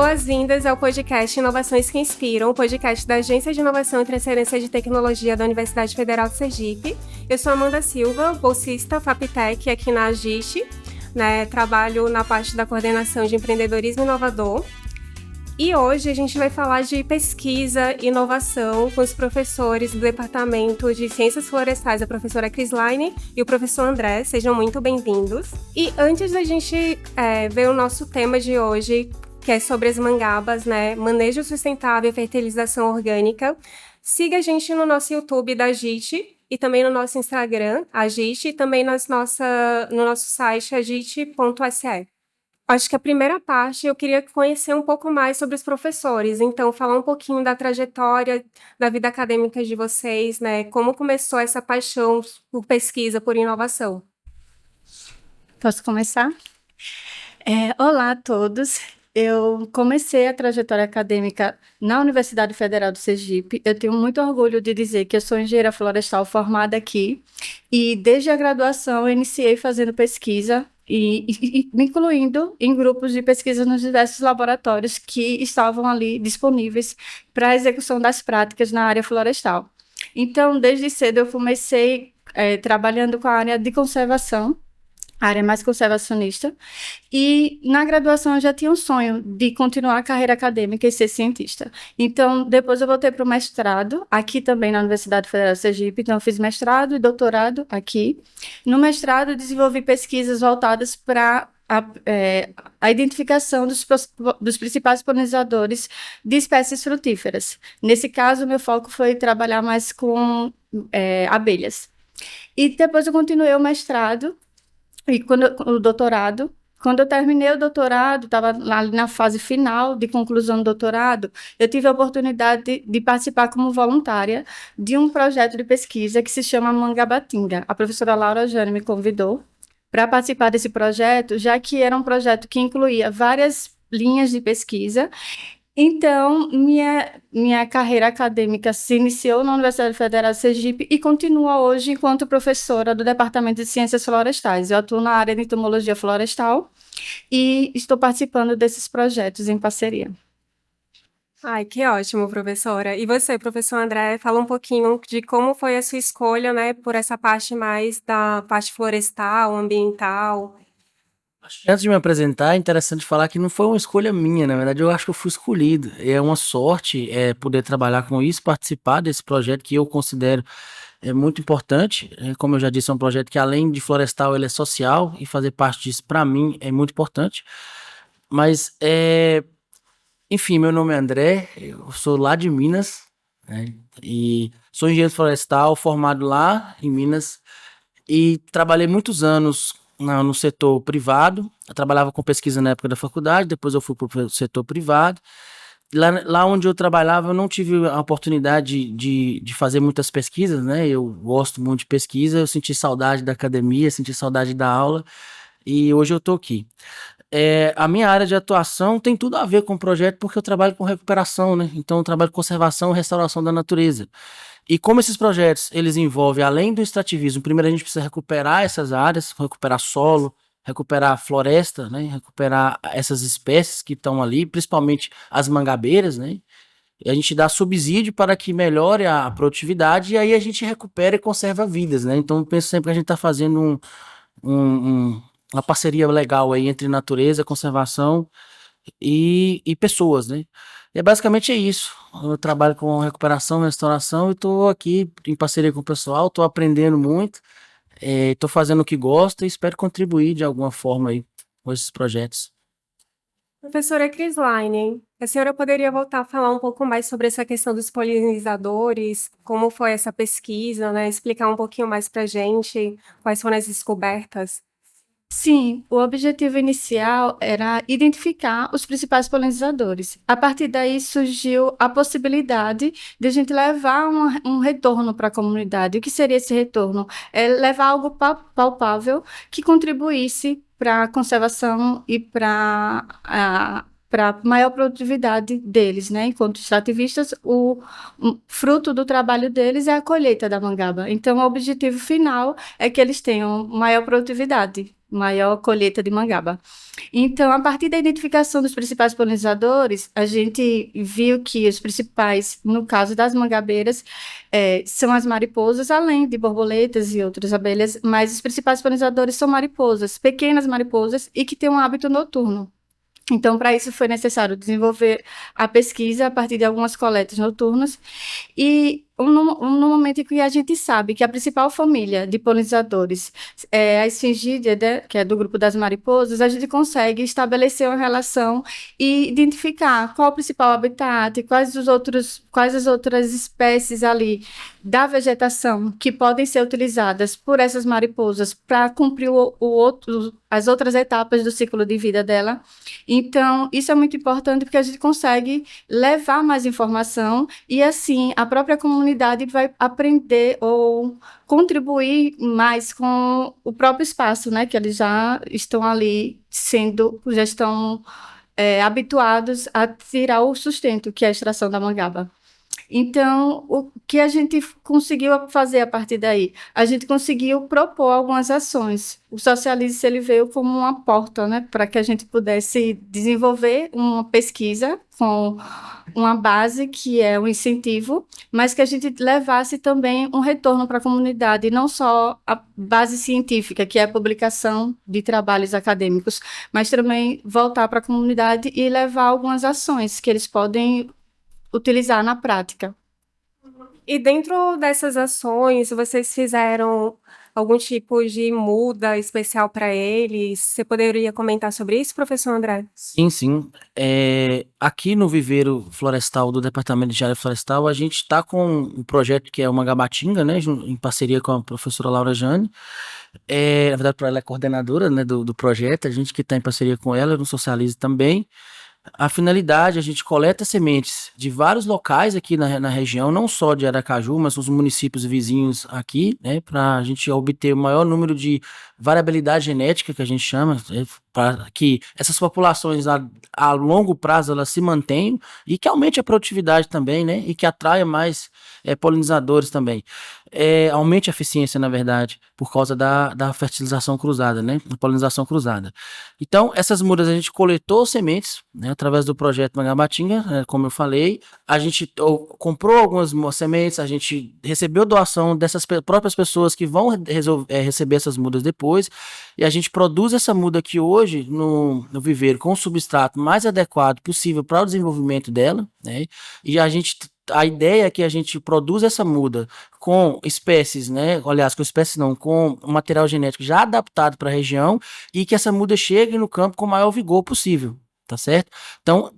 Boas-vindas ao podcast Inovações que Inspiram, o podcast da Agência de Inovação e Transferência de Tecnologia da Universidade Federal de Sergipe. Eu sou Amanda Silva, bolsista FAPTEC aqui na Agiste, trabalho na parte da coordenação de empreendedorismo inovador. E hoje a gente vai falar de pesquisa e inovação com os professores do Departamento de Ciências Florestais, a professora Crislaine e o professor André. Sejam muito bem-vindos. E antes da gente ver o nosso tema de hoje, que é sobre as mangabas, manejo sustentável e fertilização orgânica, siga a gente no nosso YouTube da Agite e também no nosso Instagram, Agite, e também no nosso site agite.se. Acho que a primeira parte eu queria conhecer um pouco mais sobre os professores, então falar um pouquinho da trajetória da vida acadêmica de vocês, como começou essa paixão por pesquisa, por inovação. Posso começar? Olá a todos. Eu comecei a trajetória acadêmica na Universidade Federal do Sergipe. Eu tenho muito orgulho de dizer que eu sou engenheira florestal formada aqui e desde a graduação eu iniciei fazendo pesquisa e me incluindo em grupos de pesquisa nos diversos laboratórios que estavam ali disponíveis para a execução das práticas na área florestal. Então, desde cedo eu comecei trabalhando com a área de conservação, a área mais conservacionista, e na graduação eu já tinha um sonho de continuar a carreira acadêmica e ser cientista. Então, depois eu voltei para o mestrado, aqui também na Universidade Federal de Sergipe, então eu fiz mestrado e doutorado aqui. No mestrado eu desenvolvi pesquisas voltadas para a identificação dos principais polinizadores de espécies frutíferas. Nesse caso, meu foco foi trabalhar mais com abelhas. E depois eu continuei o mestrado, e o doutorado. Quando eu terminei o doutorado, estava ali na fase final de conclusão do doutorado, eu tive a oportunidade de participar como voluntária de um projeto de pesquisa que se chama Mangabatinga. A professora Laura Jane me convidou para participar desse projeto, já que era um projeto que incluía várias linhas de pesquisa. Então, minha carreira acadêmica se iniciou na Universidade Federal de Sergipe e continua hoje enquanto professora do Departamento de Ciências Florestais. Eu atuo na área de entomologia florestal e estou participando desses projetos em parceria. Ai, que ótimo, professora. E você, professor André, fala um pouquinho de como foi a sua escolha, por essa parte mais da parte florestal, ambiental. Antes de me apresentar, é interessante falar que não foi uma escolha minha, na verdade eu acho que eu fui escolhido. É uma sorte poder trabalhar com isso, participar desse projeto que eu considero muito importante. Como eu já disse, é um projeto que além de florestal, ele é social e fazer parte disso para mim é muito importante. Mas, enfim, meu nome é André, eu sou lá de Minas, e sou engenheiro florestal formado lá em Minas e trabalhei muitos anos no setor privado. Eu trabalhava com pesquisa na época da faculdade, depois eu fui para o setor privado. Lá onde eu trabalhava, eu não tive a oportunidade de fazer muitas pesquisas, Eu gosto muito de pesquisa, eu senti saudade da academia, senti saudade da aula, e hoje eu estou aqui. A minha área de atuação tem tudo a ver com o projeto, porque eu trabalho com recuperação, Então eu trabalho com conservação e restauração da natureza. E como esses projetos, eles envolvem, além do extrativismo, primeiro a gente precisa recuperar essas áreas, recuperar solo, recuperar floresta, Recuperar essas espécies que estão ali, principalmente as mangabeiras, E a gente dá subsídio para que melhore a produtividade e aí a gente recupera e conserva vidas, Então eu penso sempre que a gente está fazendo uma parceria legal aí entre natureza, conservação e pessoas, E basicamente é isso. Eu trabalho com recuperação, restauração e estou aqui em parceria com o pessoal, estou aprendendo muito, estou fazendo o que gosto e espero contribuir de alguma forma aí com esses projetos. Professora Crislaine, a senhora poderia voltar a falar um pouco mais sobre essa questão dos polinizadores, como foi essa pesquisa, Explicar um pouquinho mais para a gente quais foram as descobertas? Sim, o objetivo inicial era identificar os principais polinizadores. A partir daí surgiu a possibilidade de a gente levar um retorno para a comunidade. O que seria esse retorno? É levar algo palpável que contribuísse para a conservação e para para maior produtividade deles, né? Enquanto extrativistas, o fruto do trabalho deles é a colheita da mangaba. Então, o objetivo final é que eles tenham maior produtividade, maior colheita de mangaba. Então, a partir da identificação dos principais polinizadores, a gente viu que os principais, no caso das mangabeiras, são as mariposas, além de borboletas e outras abelhas, mas os principais polinizadores são mariposas, pequenas mariposas, e que têm um hábito noturno. Então, para isso foi necessário desenvolver a pesquisa a partir de algumas coletas noturnas e no momento em que a gente sabe que a principal família de polinizadores é a esfingídea, né, que é do grupo das mariposas, a gente consegue estabelecer uma relação e identificar qual o principal habitat, quais as outras espécies ali da vegetação que podem ser utilizadas por essas mariposas para cumprir as outras etapas do ciclo de vida dela. Então, isso é muito importante porque a gente consegue levar mais informação e, assim, a própria comunidade vai aprender ou contribuir mais com o próprio espaço, né? Que eles já estão ali já estão habituados a tirar o sustento, que é a extração da mangaba. Então, o que a gente conseguiu fazer a partir daí? A gente conseguiu propor algumas ações. O Socialize ele veio como uma porta, né, para que a gente pudesse desenvolver uma pesquisa com uma base que é um incentivo, mas que a gente levasse também um retorno para a comunidade, não só a base científica, que é a publicação de trabalhos acadêmicos, mas também voltar para a comunidade e levar algumas ações que eles podem utilizar na prática. E dentro dessas ações, vocês fizeram algum tipo de muda especial para eles? Você poderia comentar sobre isso, professor André? Sim, sim. Aqui no Viveiro Florestal do Departamento de Engenharia Florestal, a gente está com um projeto que é o Mangabatinga, né, em parceria com a professora Laura Jane. Na verdade, ela é coordenadora, né, do projeto, a gente que está em parceria com ela, no Socialize também. A finalidade, a gente coleta sementes de vários locais aqui na região, não só de Aracaju, mas os municípios vizinhos aqui, né, para a gente obter o maior número de variabilidade genética, que a gente chama, para que essas populações a longo prazo elas se mantenham e que aumente a produtividade também, né, e que atraia mais polinizadores também. Aumente a eficiência, na verdade, por causa da fertilização cruzada, né, da polinização cruzada. Então, essas mudas a gente coletou sementes, né, através do projeto Mangabatinga, como eu falei, a gente comprou algumas sementes, a gente recebeu doação dessas próprias pessoas que vão receber essas mudas depois, e a gente produz essa muda aqui hoje no viveiro com o substrato mais adequado possível para o desenvolvimento dela, né, e a ideia é que a gente produza essa muda com espécies, né? Aliás, com espécies não, com um material genético já adaptado para a região e que essa muda chegue no campo com o maior vigor possível, tá certo? Então,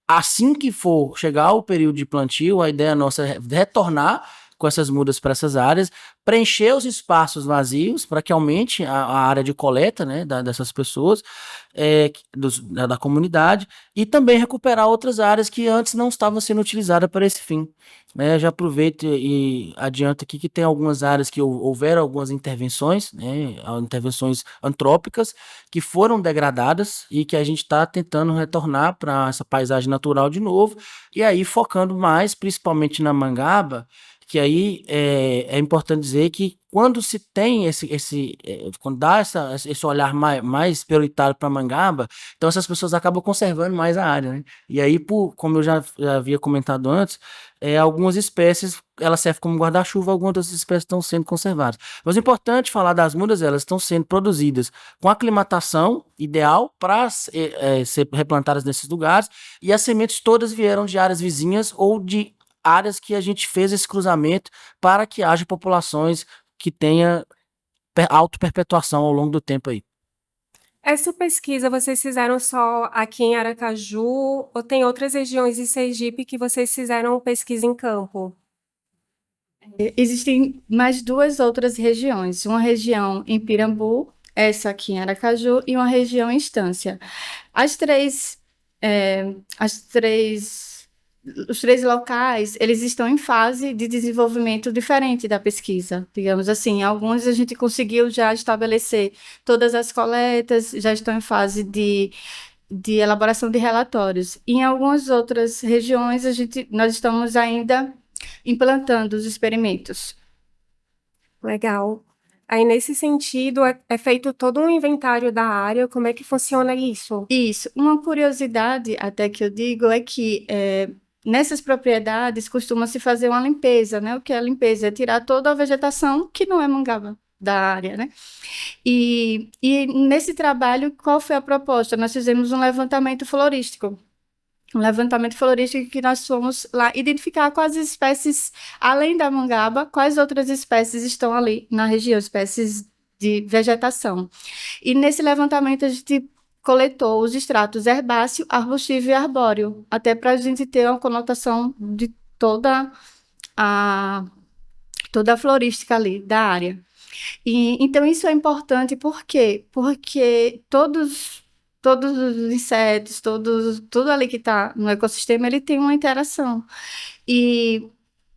assim que for chegar o período de plantio, a ideia nossa é retornar com essas mudas para essas áreas, preencher os espaços vazios para que aumente a área de coleta, né, dessas pessoas, da comunidade, e também recuperar outras áreas que antes não estavam sendo utilizadas para esse fim. Já aproveito e adianto aqui que tem algumas áreas que houveram algumas intervenções, né, intervenções antrópicas, que foram degradadas e que a gente está tentando retornar para essa paisagem natural de novo, e aí focando mais, principalmente na mangaba, que aí é importante dizer que quando se tem quando dá esse olhar mais prioritário para a mangaba, então essas pessoas acabam conservando mais a área, né? E aí, como eu já havia comentado antes, algumas espécies, elas servem como guarda-chuva, algumas das espécies estão sendo conservadas. Mas o importante falar das mudas, elas estão sendo produzidas com aclimatação ideal para ser replantadas nesses lugares, e as sementes todas vieram de áreas vizinhas ou de áreas que a gente fez esse cruzamento para que haja populações que tenha auto-perpetuação ao longo do tempo aí. Essa pesquisa vocês fizeram só aqui em Aracaju ou tem outras regiões de Sergipe que vocês fizeram pesquisa em campo? Existem mais duas outras regiões, uma região em Pirambu, essa aqui em Aracaju, e uma região em Estância. Os três locais, eles estão em fase de desenvolvimento diferente da pesquisa, digamos assim. Alguns a gente conseguiu já estabelecer todas as coletas, já estão em fase de de elaboração de relatórios. Em algumas outras regiões, nós estamos ainda implantando os experimentos. Legal. Aí, nesse sentido, é feito todo um inventário da área. Como é que funciona isso? Isso. Uma curiosidade, até que eu digo, é que nessas propriedades costuma-se fazer uma limpeza, né? O que é a limpeza? É tirar toda a vegetação que não é mangaba da área, né? E nesse trabalho, qual foi a proposta? Nós fizemos um levantamento florístico. Um levantamento florístico que nós fomos lá identificar quais espécies, além da mangaba, quais outras espécies estão ali na região, espécies de vegetação. E nesse levantamento a gente coletou os extratos herbáceo, arbustivo e arbóreo, até para a gente ter uma conotação de a, toda a florística ali da área. Então isso é importante por quê? Porque todos os insetos, tudo ali que está no ecossistema, ele tem uma interação. E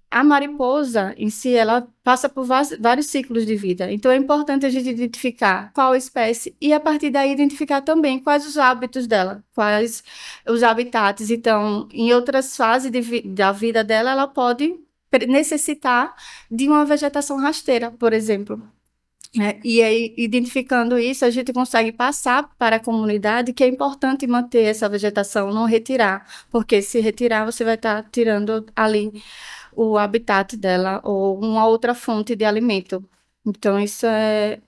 a mariposa em si, ela passa por vários ciclos de vida. Então é importante a gente identificar qual espécie e a partir daí identificar também quais os hábitos dela, quais os habitats. Então, em outras fases da vida dela, ela pode necessitar de uma vegetação rasteira, por exemplo. E aí, identificando isso, a gente consegue passar para a comunidade que é importante manter essa vegetação, não retirar, porque se retirar, você vai estar tirando ali o habitat dela ou uma outra fonte de alimento. Então, isso é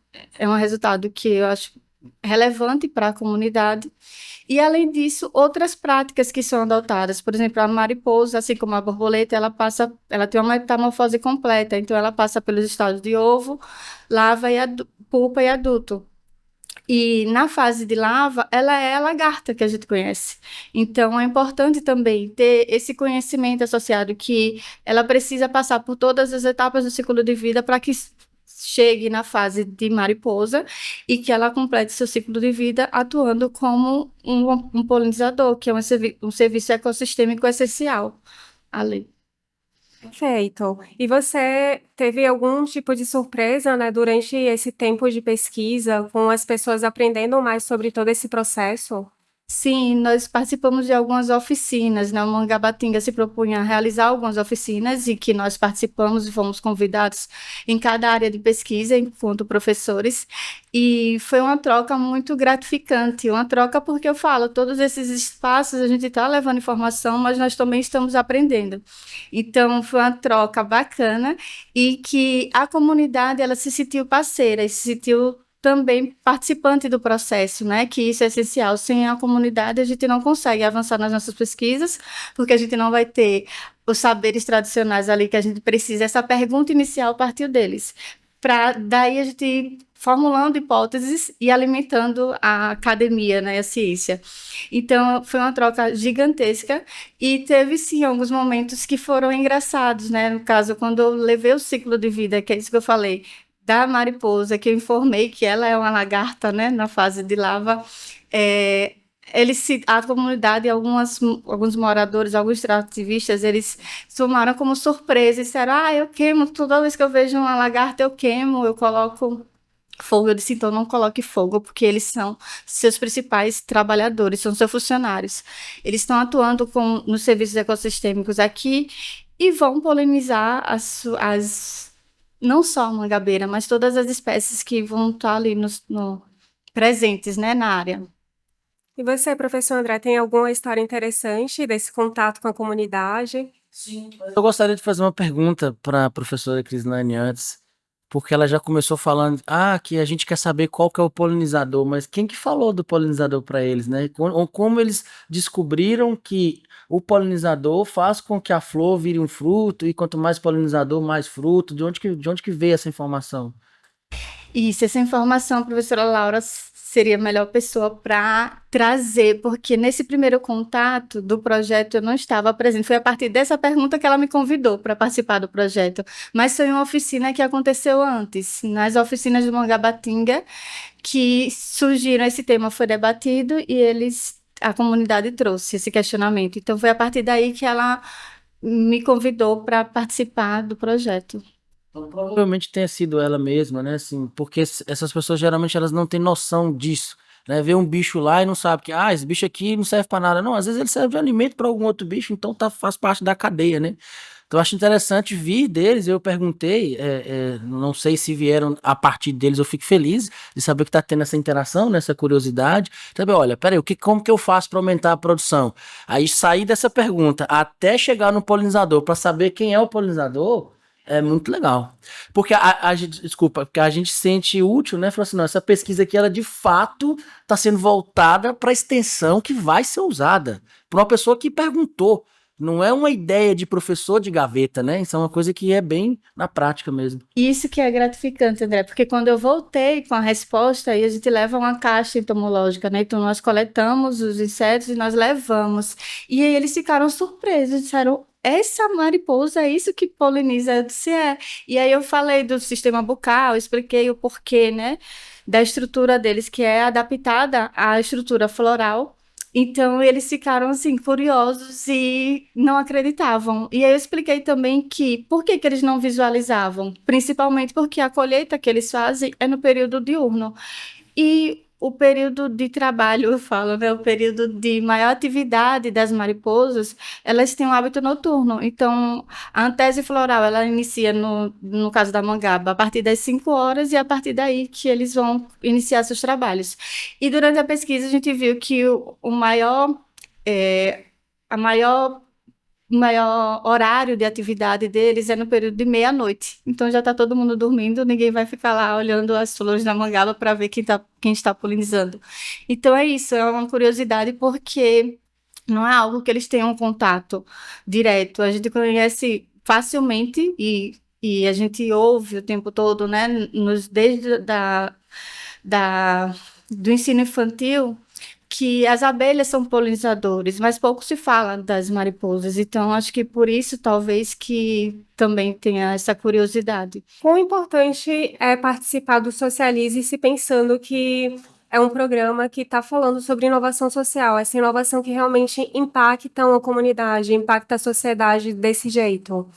um resultado que eu acho relevante para a comunidade. E, além disso, outras práticas que são adotadas. Por exemplo, a mariposa, assim como a borboleta, ela tem uma metamorfose completa. Então, ela passa pelos estágios de ovo, larva e pupa e adulto. E na fase de larva, ela é a lagarta que a gente conhece. Então, é importante também ter esse conhecimento associado que ela precisa passar por todas as etapas do ciclo de vida para que chegue na fase de mariposa e que ela complete seu ciclo de vida atuando como um polinizador, que é um serviço ecossistêmico essencial ali. Perfeito. E você teve algum tipo de surpresa, né, durante esse tempo de pesquisa, com as pessoas aprendendo mais sobre todo esse processo? Sim, nós participamos de algumas oficinas, né? O Mangabatinga se propunha a realizar algumas oficinas e que nós participamos e fomos convidados em cada área de pesquisa enquanto professores, e foi uma troca muito gratificante, uma troca porque eu falo, todos esses espaços a gente está levando informação, mas nós também estamos aprendendo. Então, foi uma troca bacana e que a comunidade, ela se sentiu parceira, se sentiu também participante do processo, né? Que isso é essencial. Sem a comunidade, a gente não consegue avançar nas nossas pesquisas, porque a gente não vai ter os saberes tradicionais ali que a gente precisa. Essa pergunta inicial partiu deles. Para daí a gente ir formulando hipóteses e alimentando a academia, né, a ciência. Então, foi uma troca gigantesca e teve, sim, alguns momentos que foram engraçados, né? No caso, quando eu levei o ciclo de vida, que é isso que eu falei, da mariposa, que eu informei que ela é uma lagarta, né, na fase de lava, a comunidade, alguns moradores, alguns extrativistas, eles tomaram como surpresa e disseram, eu queimo, toda vez que eu vejo uma lagarta eu queimo, eu coloco fogo. Eu disse, então não coloque fogo, porque eles são seus principais trabalhadores, são seus funcionários. Eles estão atuando nos serviços ecossistêmicos aqui e vão polinizar não só a mangabeira, mas todas as espécies que vão estar ali presentes, né, na área. E você, professor André, tem alguma história interessante desse contato com a comunidade? Sim. Eu gostaria de fazer uma pergunta para a professora Crislane antes, porque ela já começou falando, que a gente quer saber qual que é o polinizador, mas quem que falou do polinizador para eles, né? Como eles descobriram que o polinizador faz com que a flor vire um fruto, e quanto mais polinizador, mais fruto? De onde que veio essa informação? Isso, essa informação, a professora Laura seria a melhor pessoa para trazer, porque nesse primeiro contato do projeto eu não estava presente. Foi a partir dessa pergunta que ela me convidou para participar do projeto. Mas foi uma oficina que aconteceu antes, nas oficinas do Mangabatinga, que surgiram, esse tema foi debatido e a comunidade trouxe esse questionamento. Então foi a partir daí que ela me convidou para participar do projeto. Então, provavelmente tenha sido ela mesma, né? Assim, porque essas pessoas geralmente elas não têm noção disso. né? Vê um bicho lá e não sabe que, esse bicho aqui não serve para nada. Não, às vezes ele serve de alimento para algum outro bicho, então faz parte da cadeia, né? Então, eu acho interessante vir deles. Eu perguntei, não sei se vieram a partir deles, eu fico feliz de saber que está tendo essa interação, né, essa curiosidade. Então, olha, peraí, como que eu faço para aumentar a produção? Aí, sair dessa pergunta até chegar no polinizador, para saber quem é o polinizador, é muito legal. Porque porque a gente sente útil, né? Falou assim, não, essa pesquisa aqui, ela de fato está sendo voltada para a extensão que vai ser usada por uma pessoa que perguntou. Não é uma ideia de professor de gaveta, né? Isso é uma coisa que é bem na prática mesmo. Isso que é gratificante, André, porque quando eu voltei com a resposta, aí a gente leva uma caixa entomológica, né? Então nós coletamos os insetos e nós levamos. E aí eles ficaram surpresos, disseram, essa mariposa é isso que poliniza? Eu disse, é. E aí eu falei do sistema bucal, expliquei o porquê, né? Da estrutura deles, que é adaptada à estrutura floral. Então, eles ficaram, assim, curiosos e não acreditavam. E aí eu expliquei também que, por que eles não visualizavam? Principalmente porque a colheita que eles fazem é no período diurno. E o período de trabalho, eu falo, né? O período de maior atividade das mariposas, elas têm um hábito noturno. Então, a antese floral, ela inicia, no caso da mangaba, a partir das 5 horas e a partir daí que eles vão iniciar seus trabalhos. E durante a pesquisa, a gente viu que o maior, a maior o maior horário de atividade deles é no período de meia-noite. Então já está todo mundo dormindo, ninguém vai ficar lá olhando as flores da mangaba para ver quem está polinizando. Então é isso, é uma curiosidade porque não é algo que eles tenham um contato direto. A gente conhece facilmente e a gente ouve o tempo todo, né, desde do ensino infantil, que as abelhas são polinizadores, mas pouco se fala das mariposas. Então, acho que por isso, talvez, que também tenha essa curiosidade. Quão importante é participar do Socialize-se pensando que é um programa que está falando sobre inovação social, essa inovação que realmente impacta uma comunidade, impacta a sociedade desse jeito?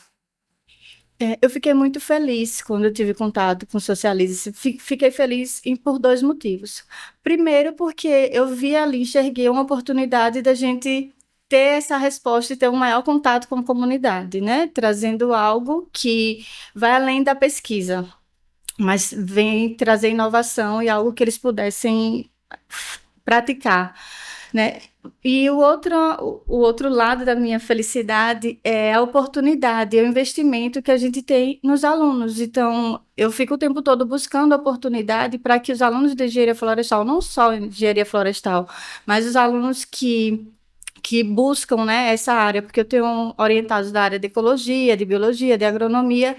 Eu fiquei muito feliz quando eu tive contato com o Socialize. Fiquei feliz por 2 motivos. Primeiro, porque eu vi ali, enxerguei uma oportunidade da gente ter essa resposta e ter um maior contato com a comunidade, né? Trazendo algo que vai além da pesquisa, mas vem trazer inovação e algo que eles pudessem praticar, né? E o outro lado da minha felicidade é a oportunidade, é o investimento que a gente tem nos alunos. Então, eu fico o tempo todo buscando oportunidade para que os alunos de engenharia florestal, não só engenharia florestal, mas os alunos que buscam, né, essa área, porque eu tenho orientados da área de ecologia, de biologia, de agronomia,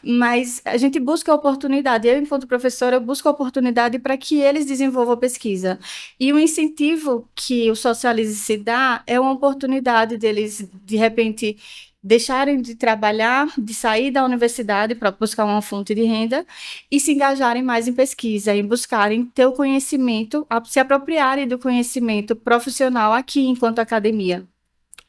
mas a gente busca a oportunidade. Eu, enquanto professora, eu busco a oportunidade para que eles desenvolvam a pesquisa. E o incentivo que o Socialize se dá é uma oportunidade deles, de repente, deixarem de trabalhar, de sair da universidade para buscar uma fonte de renda e se engajarem mais em pesquisa, em buscarem ter o conhecimento, se apropriarem do conhecimento profissional aqui enquanto academia.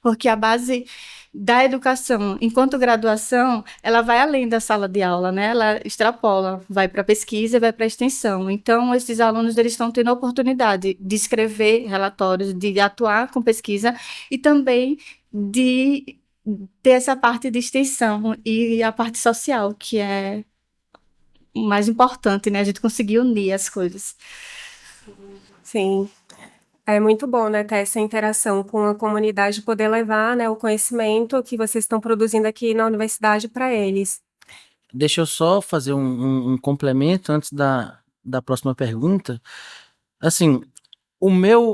Porque a base da educação, enquanto graduação, ela vai além da sala de aula, né? Ela extrapola, vai para a pesquisa e vai para a extensão. Então, esses alunos eles estão tendo a oportunidade de escrever relatórios, de atuar com pesquisa e também de ter essa parte de extensão e a parte social, que é o mais importante, né? A gente conseguir unir as coisas. Sim. É muito bom, né, ter essa interação com a comunidade, poder levar, né, o conhecimento que vocês estão produzindo aqui na universidade para eles. Deixa eu só fazer um complemento antes da próxima pergunta. Assim,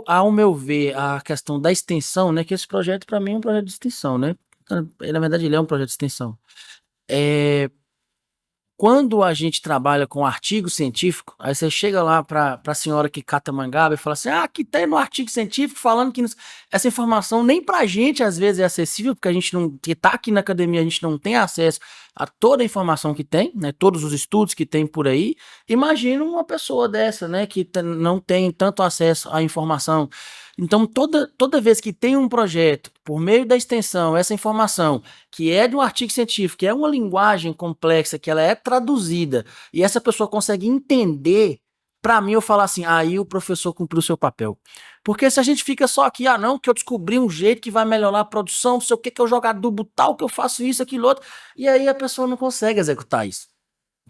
ao meu ver, a questão da extensão, né, que esse projeto para mim é um projeto de extensão, né? Na verdade, ele é um projeto de extensão. Quando a gente trabalha com artigo científico, aí você chega lá para a senhora que cata mangaba e fala assim, aqui tem no artigo científico falando que essa informação nem para a gente às vezes é acessível, porque a gente não, que está aqui na academia, a gente não tem acesso a toda a informação que tem, né, todos os estudos que tem por aí. Imagina uma pessoa dessa, né, que não tem tanto acesso à informação. Então, toda vez que tem um projeto, por meio da extensão, essa informação, que é de um artigo científico, que é uma linguagem complexa, que ela é traduzida, e essa pessoa consegue entender, pra mim eu falo assim, aí o professor cumpriu o seu papel. Porque se a gente fica só aqui, não, que eu descobri um jeito que vai melhorar a produção, não sei o que eu jogo adubo tal, que eu faço isso, aquilo, outro, e aí a pessoa não consegue executar isso.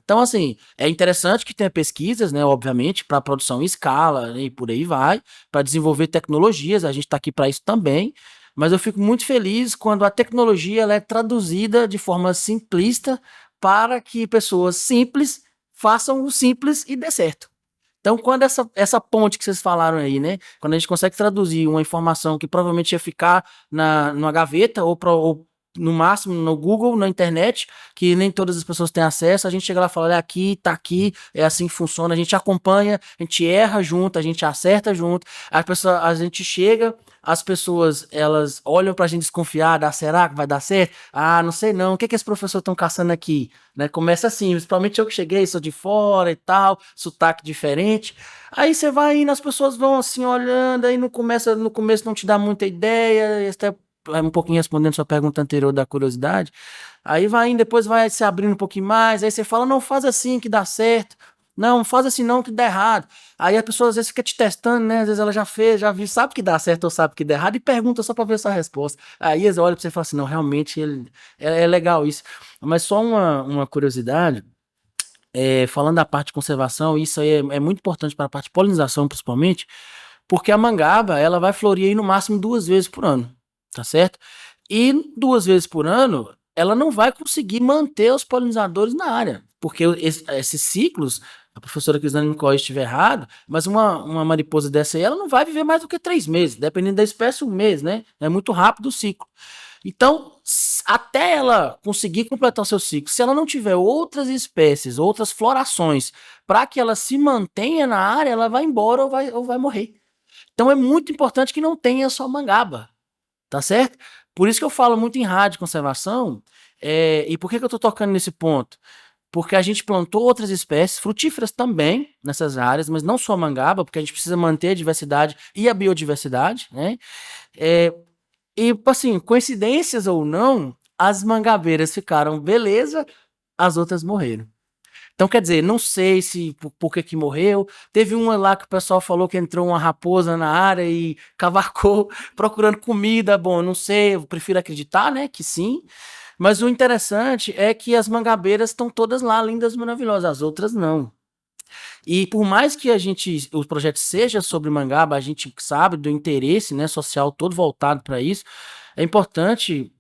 Então, assim, é interessante que tenha pesquisas, né, obviamente, para produção em escala, né, e por aí vai, para desenvolver tecnologias, a gente está aqui para isso também, mas eu fico muito feliz quando a tecnologia ela é traduzida de forma simplista para que pessoas simples façam o simples e dê certo. Então, quando essa ponte que vocês falaram aí, né? Quando a gente consegue traduzir uma informação que provavelmente ia ficar numa gaveta ou no máximo no Google, na internet, que nem todas as pessoas têm acesso, a gente chega lá e fala, olha, aqui, tá aqui, é assim que funciona, a gente acompanha, a gente erra junto, a gente acerta junto, a gente chega, as pessoas, elas olham pra gente desconfiada, será que vai dar certo? Não sei não, o que esses professores estão caçando aqui? Né? Começa assim, principalmente eu que cheguei, sou de fora e tal, sotaque diferente, aí você vai indo, as pessoas vão assim olhando, aí no começo não te dá muita ideia, até um pouquinho respondendo sua pergunta anterior da curiosidade, aí vai indo, depois vai se abrindo um pouquinho mais, aí você fala, não, faz assim que dá certo, não, faz assim não que dá errado, aí a pessoa às vezes fica te testando, né, às vezes ela já fez, já viu, sabe que dá certo ou sabe que dá errado e pergunta só pra ver sua resposta, aí eles olham pra você e falam assim, não, realmente é legal isso, mas só uma curiosidade, falando da parte de conservação, isso aí é muito importante para a parte de polinização principalmente, porque a mangaba ela vai florir aí no máximo 2 vezes por ano, tá certo? E 2 vezes por ano, ela não vai conseguir manter os polinizadores na área, porque esses ciclos, a professora Crislane me corrige se estiver errado, mas uma mariposa dessa aí, ela não vai viver mais do que 3 meses, dependendo da espécie, 1 mês, né? É muito rápido o ciclo. Então, até ela conseguir completar o seu ciclo, se ela não tiver outras espécies, outras florações, para que ela se mantenha na área, ela vai embora ou vai morrer. Então é muito importante que não tenha só mangaba, tá certo? Por isso que eu falo muito em rádio de conservação, e por que eu estou tocando nesse ponto? Porque a gente plantou outras espécies, frutíferas também, nessas áreas, mas não só mangaba, porque a gente precisa manter a diversidade e a biodiversidade, né? E, assim, coincidências ou não, as mangabeiras ficaram beleza, as outras morreram. Então, quer dizer, não sei se por que morreu. Teve uma lá que o pessoal falou que entrou uma raposa na área e cavacou procurando comida. Bom, não sei, eu prefiro acreditar, né, que sim. Mas o interessante é que as mangabeiras estão todas lá, lindas, maravilhosas. As outras não. E por mais que o projeto seja sobre mangaba, a gente sabe do interesse, né, social todo voltado para isso. É importante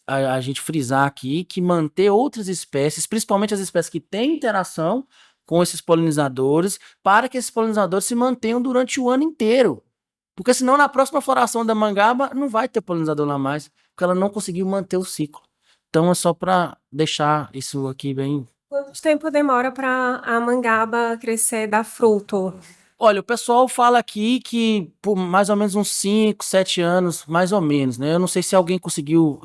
a gente frisar aqui que manter outras espécies, principalmente as espécies que têm interação com esses polinizadores, para que esses polinizadores se mantenham durante o ano inteiro. Porque senão na próxima floração da mangaba não vai ter polinizador lá mais, porque ela não conseguiu manter o ciclo. Então é só para deixar isso aqui bem. Quanto tempo demora para a mangaba crescer, dar fruto? Olha, o pessoal fala aqui que por mais ou menos uns 5, 7 anos, mais ou menos, né? Eu não sei se alguém conseguiu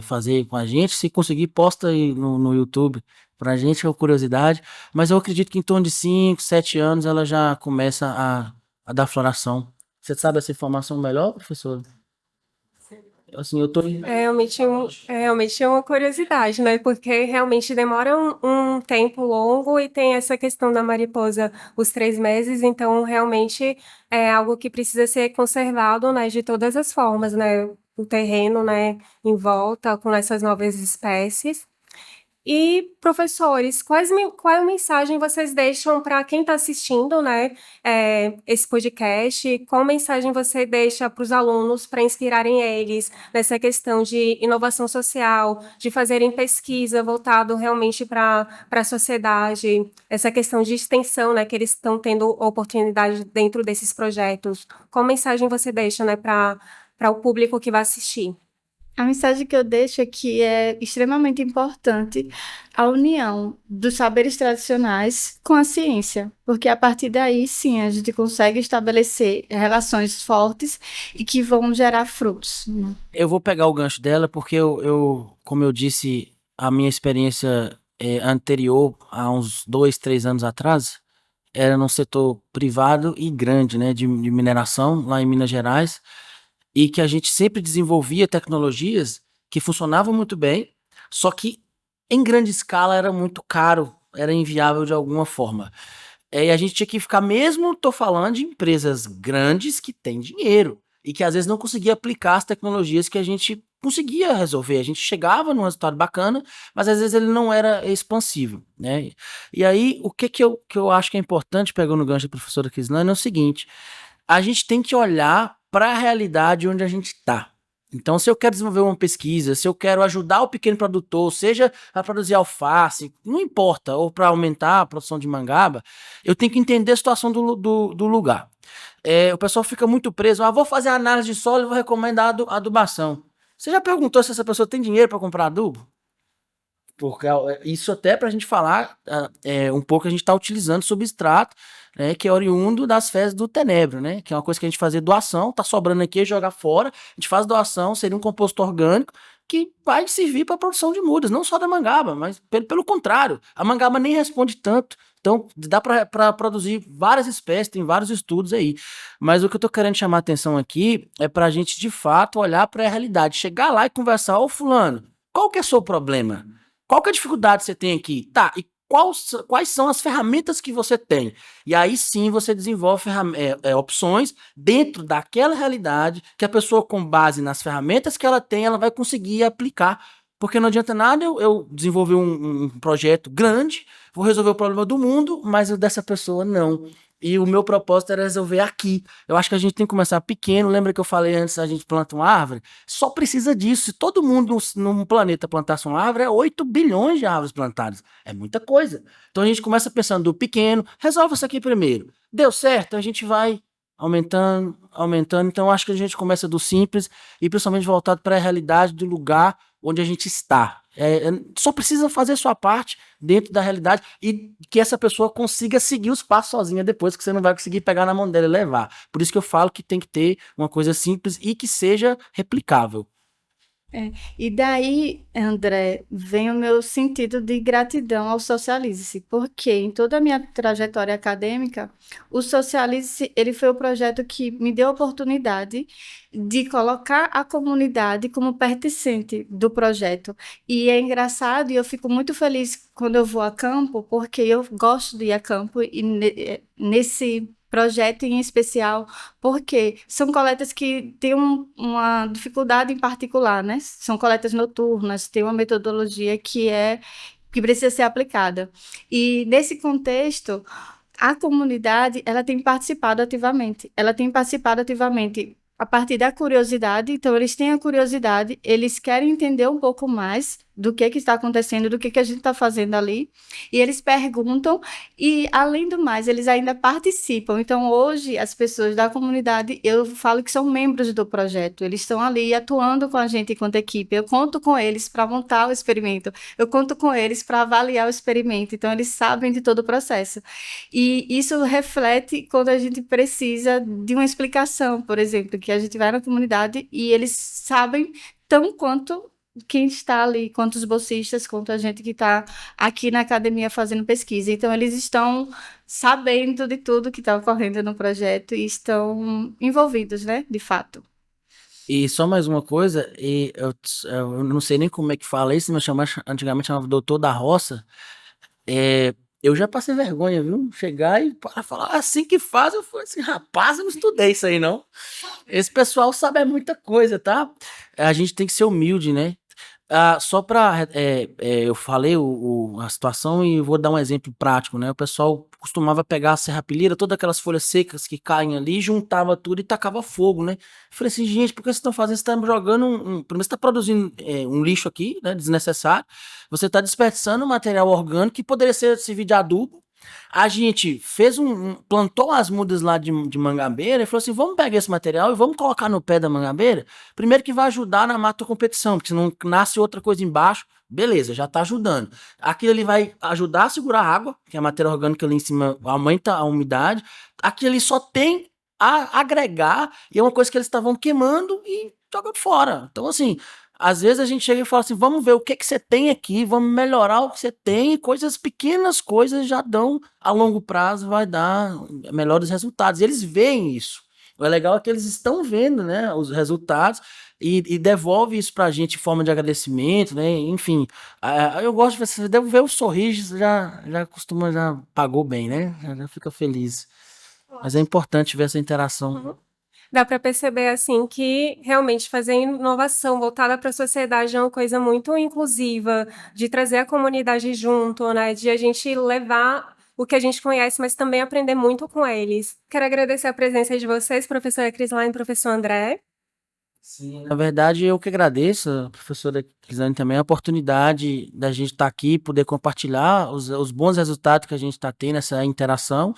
fazer com a gente. Se conseguir, posta aí no YouTube pra gente, é uma curiosidade. Mas eu acredito que em torno de 5, 7 anos ela já começa a dar floração. Você sabe essa informação melhor, professor? Assim, eu tô. Realmente é uma curiosidade, né? Porque realmente demora um tempo longo e tem essa questão da mariposa, os 3 meses, então realmente é algo que precisa ser conservado, né, de todas as formas, né? O terreno, né, em volta com essas novas espécies. E, professores, qual mensagem vocês deixam para quem está assistindo, né, esse podcast? Qual mensagem você deixa para os alunos para inspirarem eles nessa questão de inovação social, de fazerem pesquisa voltado realmente para a sociedade, essa questão de extensão, né, que eles estão tendo oportunidade dentro desses projetos? Qual mensagem você deixa, né, para o público que vai assistir? A mensagem que eu deixo é que é extremamente importante a união dos saberes tradicionais com a ciência, porque a partir daí, sim, a gente consegue estabelecer relações fortes e que vão gerar frutos, né? Eu vou pegar o gancho dela porque como eu disse, a minha experiência anterior, há uns 2, 3 anos atrás, era no setor privado e grande, né, de mineração, lá em Minas Gerais, e que a gente sempre desenvolvia tecnologias que funcionavam muito bem, só que em grande escala era muito caro, era inviável de alguma forma. E a gente tinha que ficar, mesmo tô falando de empresas grandes que têm dinheiro e que às vezes não conseguia aplicar as tecnologias que a gente conseguia resolver. A gente chegava num resultado bacana, mas às vezes ele não era expansivo, né? E aí, o que eu acho que é importante, pegando o gancho da professora Kislane, é o seguinte: a gente tem que olhar para a realidade onde a gente está. Então, se eu quero desenvolver uma pesquisa, se eu quero ajudar o pequeno produtor, seja para produzir alface, não importa, ou para aumentar a produção de mangaba, eu tenho que entender a situação do lugar. O pessoal fica muito preso, vou fazer análise de solo e vou recomendar adubação. Você já perguntou se essa pessoa tem dinheiro para comprar adubo? Porque isso até para a gente falar um pouco, a gente está utilizando substrato, né, que é oriundo das fezes do tenebro, né, que é uma coisa que a gente fazia doação, tá sobrando aqui, jogar fora, a gente faz doação, seria um composto orgânico que vai servir para a produção de mudas, não só da mangaba, mas pelo contrário, a mangaba nem responde tanto, então dá para produzir várias espécies, tem vários estudos aí, mas o que eu tô querendo chamar a atenção aqui é para a gente de fato olhar para a realidade, chegar lá e conversar: ô fulano, qual que é o seu problema? Qual que é a dificuldade que você tem aqui? Tá, e quais são as ferramentas que você tem? E aí sim você desenvolve opções dentro daquela realidade que a pessoa, com base nas ferramentas que ela tem, ela vai conseguir aplicar. Porque não adianta nada eu desenvolver um projeto grande, vou resolver o problema do mundo, mas o dessa pessoa não. E o meu propósito era resolver aqui. Eu acho que a gente tem que começar pequeno. Lembra que eu falei antes, a gente planta uma árvore? Só precisa disso. Se todo mundo num planeta plantasse uma árvore, é 8 bilhões de árvores plantadas. É muita coisa. Então a gente começa pensando do pequeno, resolve isso aqui primeiro. Deu certo, a gente vai aumentando, aumentando. Então eu acho que a gente começa do simples e principalmente voltado para a realidade do lugar onde a gente está. Só precisa fazer sua parte dentro da realidade e que essa pessoa consiga seguir os passos sozinha depois, que você não vai conseguir pegar na mão dela e levar. Por isso que eu falo que tem que ter uma coisa simples e que seja replicável. E daí, André, vem o meu sentido de gratidão ao Socialize-se, porque em toda a minha trajetória acadêmica, o Socialize-se, ele foi o projeto que me deu a oportunidade de colocar a comunidade como pertencente do projeto. E é engraçado e eu fico muito feliz quando eu vou a campo, porque eu gosto de ir a campo e nesse projeto em especial, porque são coletas que têm uma dificuldade em particular, né? São coletas noturnas, tem uma metodologia que precisa ser aplicada. E nesse contexto, a comunidade, ela tem participado ativamente. Ela tem participado ativamente a partir da curiosidade. Então, eles têm a curiosidade, eles querem entender um pouco mais do que está acontecendo, do que a gente está fazendo ali, e eles perguntam, e além do mais, eles ainda participam. Então, hoje, as pessoas da comunidade, eu falo que são membros do projeto, eles estão ali atuando com a gente enquanto equipe, eu conto com eles para montar o experimento, eu conto com eles para avaliar o experimento, então eles sabem de todo o processo. E isso reflete quando a gente precisa de uma explicação, por exemplo, que a gente vai na comunidade e eles sabem tão quanto quem está ali, quanto os bolsistas, quanto a gente que está aqui na academia fazendo pesquisa. Então, eles estão sabendo de tudo que está ocorrendo no projeto e estão envolvidos, né, de fato. E só mais uma coisa, eu não sei nem como é que fala isso, mas antigamente chamava doutor da roça. Eu já passei vergonha, viu? Chegar e falar assim que faz, eu falei assim: rapaz, eu não estudei isso aí, não. Esse pessoal sabe muita coisa, tá? A gente tem que ser humilde, né? Só para eu falei a situação e vou dar um exemplo prático, né? O pessoal costumava pegar a serrapilheira, todas aquelas folhas secas que caem ali, juntava tudo e tacava fogo, né? Eu falei assim: gente, por que vocês estão fazendo? Você está jogando primeiro você está produzindo um lixo aqui, né? Desnecessário. Você está desperdiçando material orgânico que poderia servir de adubo. A gente plantou as mudas lá de mangabeira e falou assim: vamos pegar esse material e vamos colocar no pé da mangabeira. Primeiro que vai ajudar na matocompetição, porque se não nasce outra coisa embaixo, beleza, já tá ajudando. Aquilo ali vai ajudar a segurar a água, que a matéria orgânica ali em cima aumenta a umidade. Aquilo ali só tem a agregar e é uma coisa que eles estavam queimando e jogando fora. Então, assim, às vezes a gente chega e fala assim: vamos ver o que você tem aqui, vamos melhorar o que você tem, e pequenas coisas já dão, a longo prazo, vai dar melhores resultados. E eles veem isso. O legal é que eles estão vendo, né, os resultados e devolve isso pra gente em forma de agradecimento, né? Enfim, eu gosto de você deve ver o sorriso, já costuma, já pagou bem, né? Já fica feliz. Mas é importante ver essa interação. Dá para perceber assim que realmente fazer inovação voltada para a sociedade é uma coisa muito inclusiva, de trazer a comunidade junto, né? De a gente levar o que a gente conhece, mas também aprender muito com eles. Quero agradecer a presença de vocês, professora Crislaine e professor André. Sim, na verdade, eu que agradeço, a professora Crislane, também a oportunidade da gente estar aqui, poder compartilhar os bons resultados que a gente está tendo, essa interação.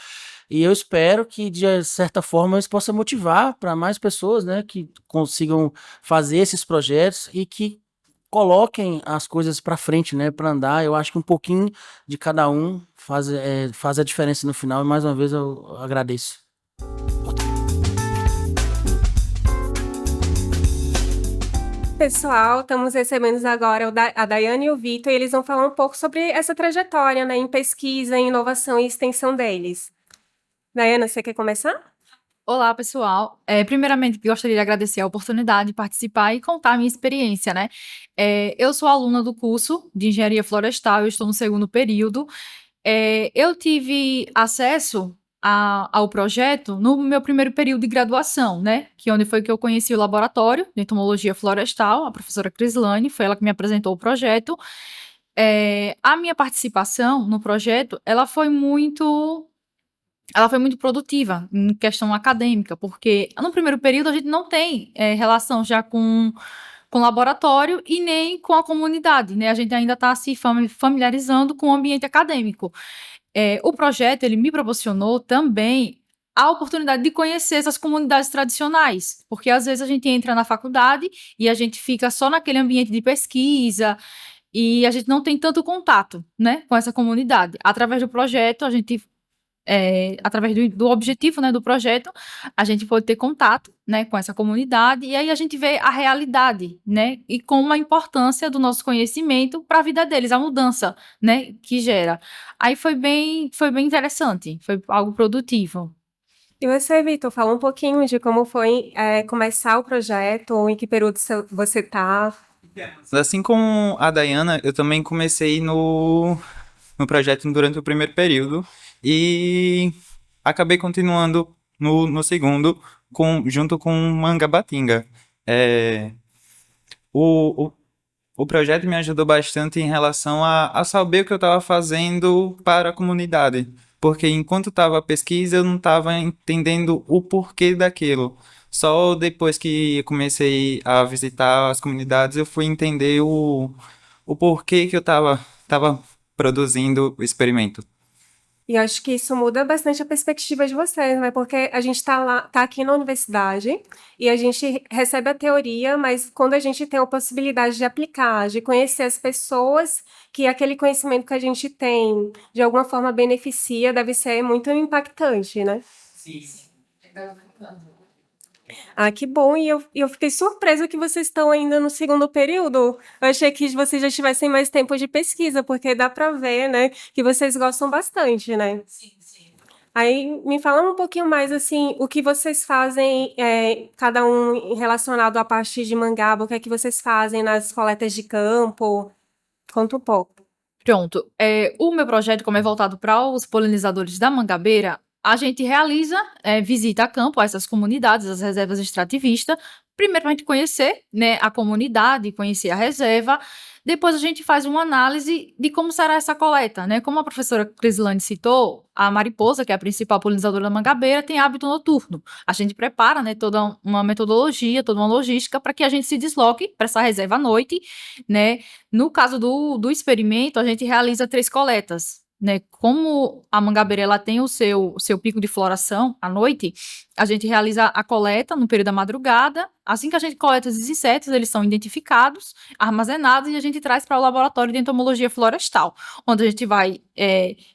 E eu espero que, de certa forma, isso possa motivar para mais pessoas, né, que consigam fazer esses projetos e que coloquem as coisas para frente, né, para andar. Eu acho que um pouquinho de cada um faz a diferença no final. E mais uma vez eu agradeço. Pessoal, estamos recebendo agora a Daiane e o Vitor, e eles vão falar um pouco sobre essa trajetória, né, em pesquisa, em inovação e extensão deles. Daiane, você quer começar? Olá, pessoal. Primeiramente, gostaria de agradecer a oportunidade de participar e contar a minha experiência, né? Eu sou aluna do curso de Engenharia Florestal, eu estou no segundo período. Eu tive acesso ao projeto no meu primeiro período de graduação, né? Onde foi que eu conheci o laboratório de entomologia florestal, a professora Crislane, foi ela que me apresentou o projeto. A minha participação no projeto, ela foi muito produtiva em questão acadêmica, porque no primeiro período a gente não tem relação já com laboratório e nem com a comunidade, né? A gente ainda está se familiarizando com o ambiente acadêmico. O projeto, ele me proporcionou também a oportunidade de conhecer essas comunidades tradicionais, porque às vezes a gente entra na faculdade e a gente fica só naquele ambiente de pesquisa e a gente não tem tanto contato, né, com essa comunidade. Através do projeto, a gente através do objetivo, né, do projeto, a gente pode ter contato, né, com essa comunidade e aí a gente vê a realidade, né, e como a importância do nosso conhecimento para a vida deles, a mudança, né, que gera. Aí foi bem interessante, foi algo produtivo. E você, Vitor, fala um pouquinho de como foi começar o projeto, ou em que período você está. Assim como a Dayana, eu também comecei no projeto durante o primeiro período e acabei continuando no segundo junto com Mangabatinga. O projeto me ajudou bastante em relação a saber o que eu estava fazendo para a comunidade, porque enquanto estava a pesquisa eu não estava entendendo o porquê daquilo. Só depois que eu comecei a visitar as comunidades eu fui entender o porquê que eu estava produzindo o experimento. E eu acho que isso muda bastante a perspectiva de vocês, né? Porque a gente está aqui na universidade e a gente recebe a teoria, mas quando a gente tem a possibilidade de aplicar, de conhecer as pessoas que aquele conhecimento que a gente tem de alguma forma beneficia, deve ser muito impactante, né? Sim. Ah, que bom. E eu fiquei surpresa que vocês estão ainda no segundo período. Eu achei que vocês já tivessem mais tempo de pesquisa, porque dá para ver, né, que vocês gostam bastante, né? Sim, sim. Aí me fala um pouquinho mais, assim, o que vocês fazem, cada um relacionado à parte de Mangaba, o que é que vocês fazem nas coletas de campo? Conta um pouco. Pronto. O meu projeto, como é voltado para os polinizadores da Mangabeira, a gente realiza visita a campo a essas comunidades, as reservas extrativistas, primeiro para a gente conhecer, né, a comunidade, conhecer a reserva, depois a gente faz uma análise de como será essa coleta, né? Como a professora Crislane citou, a mariposa, que é a principal polinizadora da Mangabeira, tem hábito noturno. A gente prepara, né, toda uma metodologia, toda uma logística para que a gente se desloque para essa reserva à noite, né? No caso do experimento, a gente realiza 3 coletas, né? Como a Mangabeira ela tem o seu pico de floração à noite, a gente realiza a coleta no período da madrugada. Assim que a gente coleta os insetos, eles são identificados, armazenados e a gente traz para o laboratório de entomologia florestal, onde a gente vai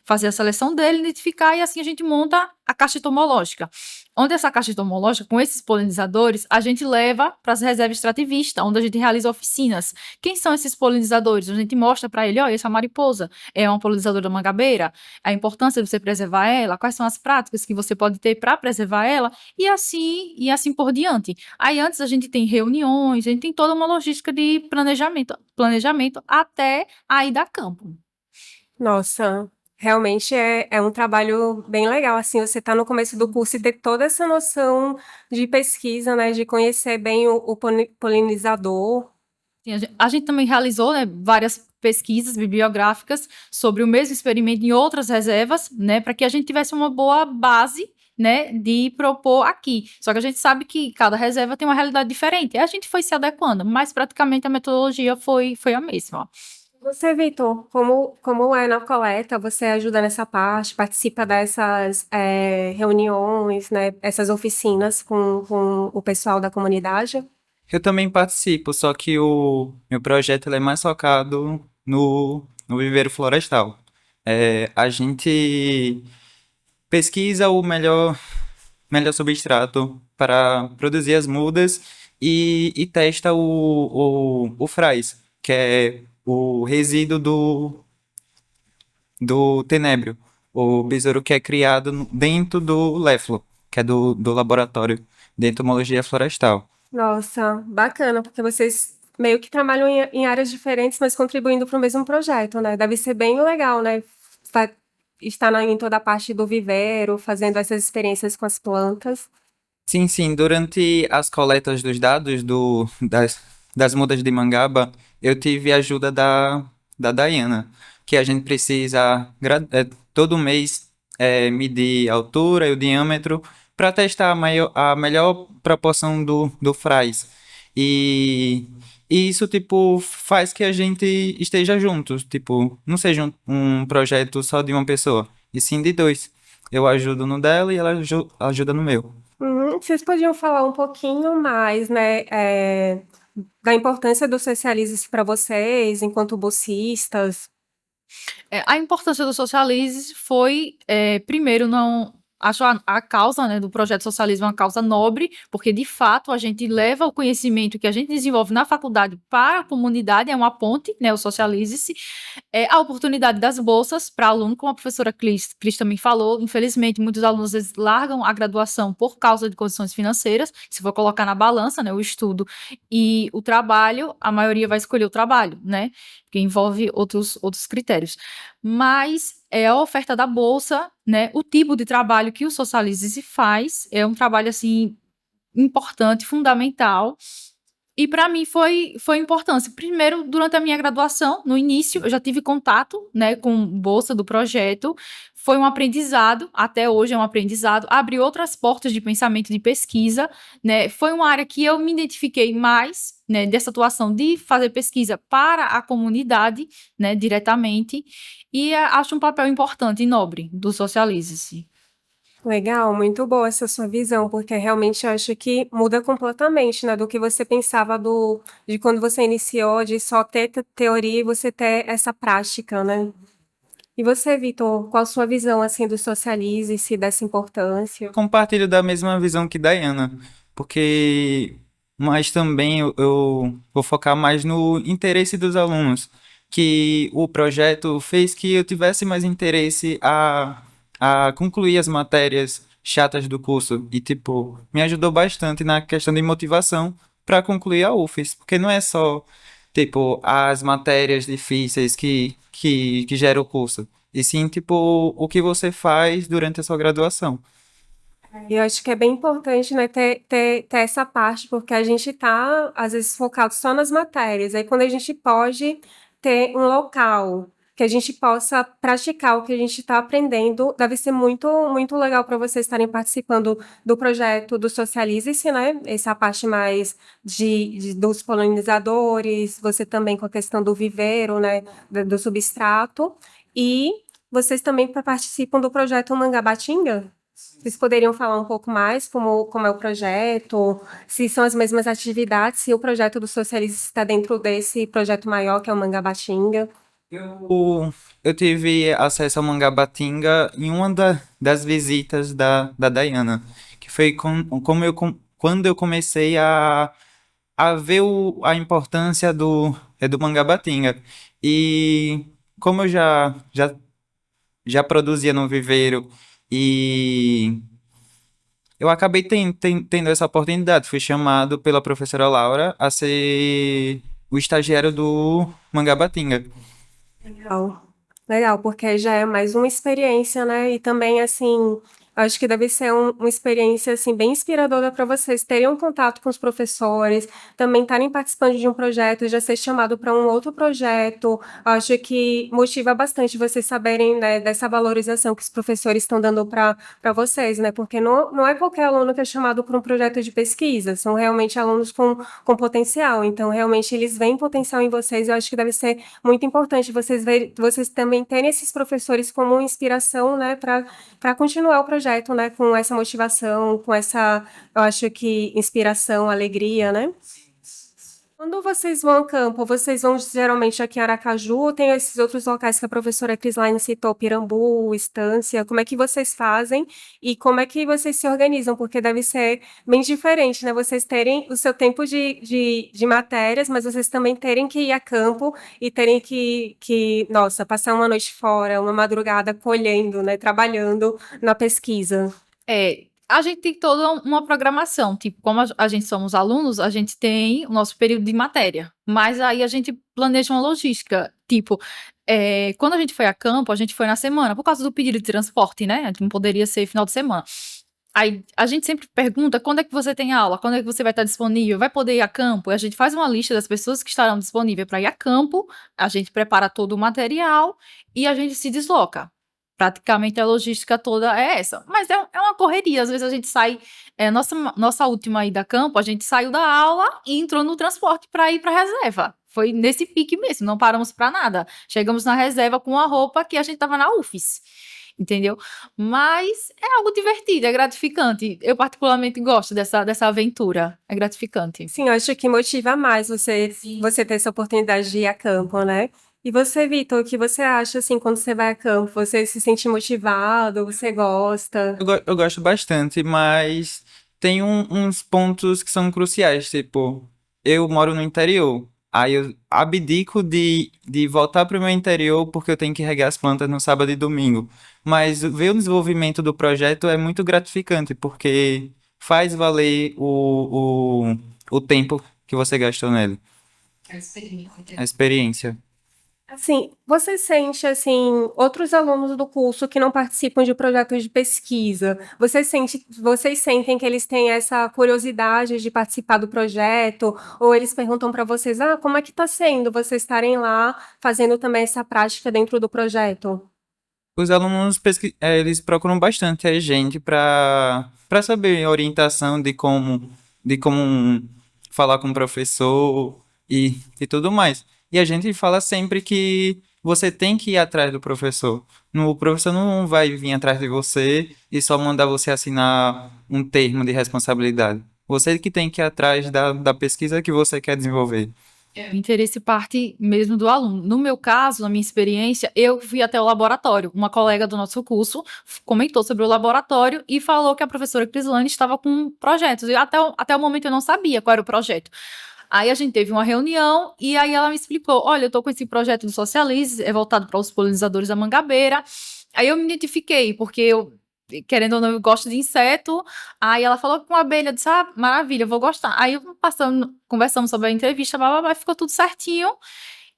fazer a seleção dele, identificar, e assim a gente monta a caixa entomológica. Onde essa caixa entomológica, com esses polinizadores, a gente leva para as reservas extrativistas, onde a gente realiza oficinas. Quem são esses polinizadores? A gente mostra para ele, olha, essa mariposa é uma polinizadora da mangabeira, a importância de você preservar ela, quais são as práticas que você pode ter para preservar ela, e assim por diante. Aí antes a gente tem reuniões, a gente tem toda uma logística de planejamento até a ida a campo. Nossa, realmente é um trabalho bem legal, assim, você tá no começo do curso e ter toda essa noção de pesquisa, né, de conhecer bem o polinizador. Sim, a gente também realizou, né, várias pesquisas bibliográficas sobre o mesmo experimento em outras reservas, né, para que a gente tivesse uma boa base, né, de propor aqui. Só que a gente sabe que cada reserva tem uma realidade diferente. E a gente foi se adequando, mas praticamente a metodologia foi a mesma. Você, Vitor, como é na coleta, você ajuda nessa parte, participa dessas reuniões, né, essas oficinas com o pessoal da comunidade? Eu também participo, só que o meu projeto ele é mais focado no viveiro florestal. A gente pesquisa o melhor substrato para produzir as mudas e testa o frais, que é o resíduo do tenébrio, o besouro que é criado dentro do LEFLO, que é do Laboratório de Entomologia Florestal. Nossa, bacana, porque vocês meio que trabalham em áreas diferentes, mas contribuindo para o mesmo projeto, né? Deve ser bem legal, né? Fa- Estar em toda a parte do viveiro, fazendo essas experiências com as plantas. Sim, sim. Durante as coletas dos dados das mudas de Mangaba, eu tive a ajuda da Dayana, que a gente precisa todo mês medir a altura e o diâmetro para testar a melhor proporção do fraz. E, e isso, tipo, faz que a gente esteja juntos. Tipo, não seja um projeto só de uma pessoa, e sim de dois. Eu ajudo no dela e ela ajuda no meu. Vocês podiam falar um pouquinho mais, né, da importância do socialismo para vocês, enquanto bolsistas? A importância do socialismo foi, primeiro, não. Acho a causa, né, do projeto socialismo uma causa nobre, porque de fato a gente leva o conhecimento que a gente desenvolve na faculdade para a comunidade, é uma ponte, né, o socialize-se. A oportunidade das bolsas para aluno, como a professora Cris também falou, infelizmente muitos alunos às vezes largam a graduação por causa de condições financeiras. Se for colocar na balança, né, o estudo e o trabalho, a maioria vai escolher o trabalho, né, que envolve outros critérios. Mas a oferta da bolsa, né, o tipo de trabalho que o Socialize se faz é um trabalho assim importante, fundamental. E para mim foi importância. Primeiro, durante a minha graduação, no início, eu já tive contato, né, com bolsa do projeto. Foi um aprendizado, até hoje é um aprendizado. Abriu outras portas de pensamento e de pesquisa, né? Foi uma área que eu me identifiquei mais, né, dessa atuação de fazer pesquisa para a comunidade, né, diretamente. E acho um papel importante e nobre do Socialize-se. Legal, muito boa essa sua visão, porque realmente eu acho que muda completamente, né, do que você pensava de quando você iniciou, de só ter teoria e você ter essa prática, né? E você, Vitor, qual a sua visão, assim, do socialize-se, dessa importância? Compartilho da mesma visão que Diana, porque mas também eu vou focar mais no interesse dos alunos, que o projeto fez que eu tivesse mais interesse a concluir as matérias chatas do curso e tipo, me ajudou bastante na questão de motivação para concluir a UFES, porque não é só tipo as matérias difíceis que gera o curso, e sim tipo o que você faz durante a sua graduação. E eu acho que é bem importante, né, ter essa parte, porque a gente tá, às vezes, focado só nas matérias. Aí, quando a gente pode ter um local que a gente possa praticar o que a gente está aprendendo, deve ser muito, muito legal para vocês estarem participando do projeto do Socialize-se, né? Essa parte mais dos polinizadores, você também com a questão do viveiro, né, do substrato. E vocês também participam do projeto Mangabatinga? Vocês poderiam falar um pouco mais como é o projeto, se são as mesmas atividades, se o projeto do Socialista está dentro desse projeto maior, que é o Mangabatinga? Eu tive acesso ao Mangabatinga em uma das visitas da Dayana, que foi quando eu comecei a ver a importância do Mangabatinga. E como eu já produzia no viveiro e eu acabei tendo essa oportunidade, fui chamado pela professora Laura a ser o estagiário do Mangabatinga. Legal. Legal, porque já é mais uma experiência, né? E também, assim, acho que deve ser uma experiência, assim, bem inspiradora para vocês terem um contato com os professores, também estarem participando de um projeto, já ser chamado para um outro projeto. Acho que motiva bastante vocês saberem, né, dessa valorização que os professores estão dando para vocês, né? Porque não é qualquer aluno que é chamado para um projeto de pesquisa, são realmente alunos com potencial. Então, realmente, eles veem potencial em vocês. Eu acho que deve ser muito importante vocês também terem esses professores como inspiração, né, para continuar o projeto, né, com essa motivação, com essa, eu acho que inspiração, alegria, né? Quando vocês vão ao campo, vocês vão geralmente aqui em Aracaju, ou tem esses outros locais que a professora Crislaine citou, Pirambu, Estância, como é que vocês fazem e como é que vocês se organizam? Porque deve ser bem diferente, né? Vocês terem o seu tempo de matérias, mas vocês também terem que ir a campo e terem nossa, passar uma noite fora, uma madrugada colhendo, né? Trabalhando na pesquisa. A gente tem toda uma programação, tipo, como a gente somos alunos, a gente tem o nosso período de matéria, mas aí a gente planeja uma logística, tipo, quando a gente foi a campo, a gente foi na semana, por causa do pedido de transporte, né, a gente não poderia ser final de semana. Aí a gente sempre pergunta quando é que você tem aula, quando é que você vai estar disponível, vai poder ir a campo, e a gente faz uma lista das pessoas que estarão disponíveis para ir a campo, a gente prepara todo o material e a gente se desloca. Praticamente a logística toda é essa. Mas é uma correria. Às vezes a gente sai. Nossa última ida a campo, a gente saiu da aula e entrou no transporte para ir para a reserva. Foi nesse pique mesmo, não paramos para nada. Chegamos na reserva com a roupa que a gente estava na UFES. Entendeu? Mas é algo divertido, é gratificante. Eu, particularmente, gosto dessa aventura. É gratificante. Sim, eu acho que motiva mais você ter essa oportunidade de ir a campo, né? E você, Vitor, o que você acha, assim, quando você vai a campo? Você se sente motivado? Você gosta? Eu gosto bastante, mas tem uns pontos que são cruciais, tipo, eu moro no interior, aí eu abdico de voltar para o meu interior porque eu tenho que regar as plantas no sábado e domingo. Mas ver o desenvolvimento do projeto é muito gratificante, porque faz valer o tempo que você gastou nele, a experiência. Assim, você sente, assim, outros alunos do curso que não participam de projetos de pesquisa, vocês sentem que eles têm essa curiosidade de participar do projeto, ou eles perguntam para vocês, como é que está sendo vocês estarem lá fazendo também essa prática dentro do projeto? Os alunos eles procuram bastante a gente para saber orientação de como falar com o professor e tudo mais. E a gente fala sempre que você tem que ir atrás do professor. O professor não vai vir atrás de você e só mandar você assinar um termo de responsabilidade. Você que tem que ir atrás da pesquisa que você quer desenvolver. O interesse parte mesmo do aluno. No meu caso, na minha experiência, eu fui até o laboratório. Uma colega do nosso curso comentou sobre o laboratório e falou que a professora Crislane estava com projetos. E até o momento eu não sabia qual era o projeto. Aí a gente teve uma reunião e aí ela me explicou: olha, eu estou com esse projeto do Socialize, é voltado para os polinizadores da Mangabeira. Aí eu me identifiquei, porque eu, querendo ou não, eu gosto de inseto. Aí ela falou com a abelha, eu disse, maravilha, eu vou gostar. Aí conversamos sobre a entrevista, blá, blá, blá, ficou tudo certinho.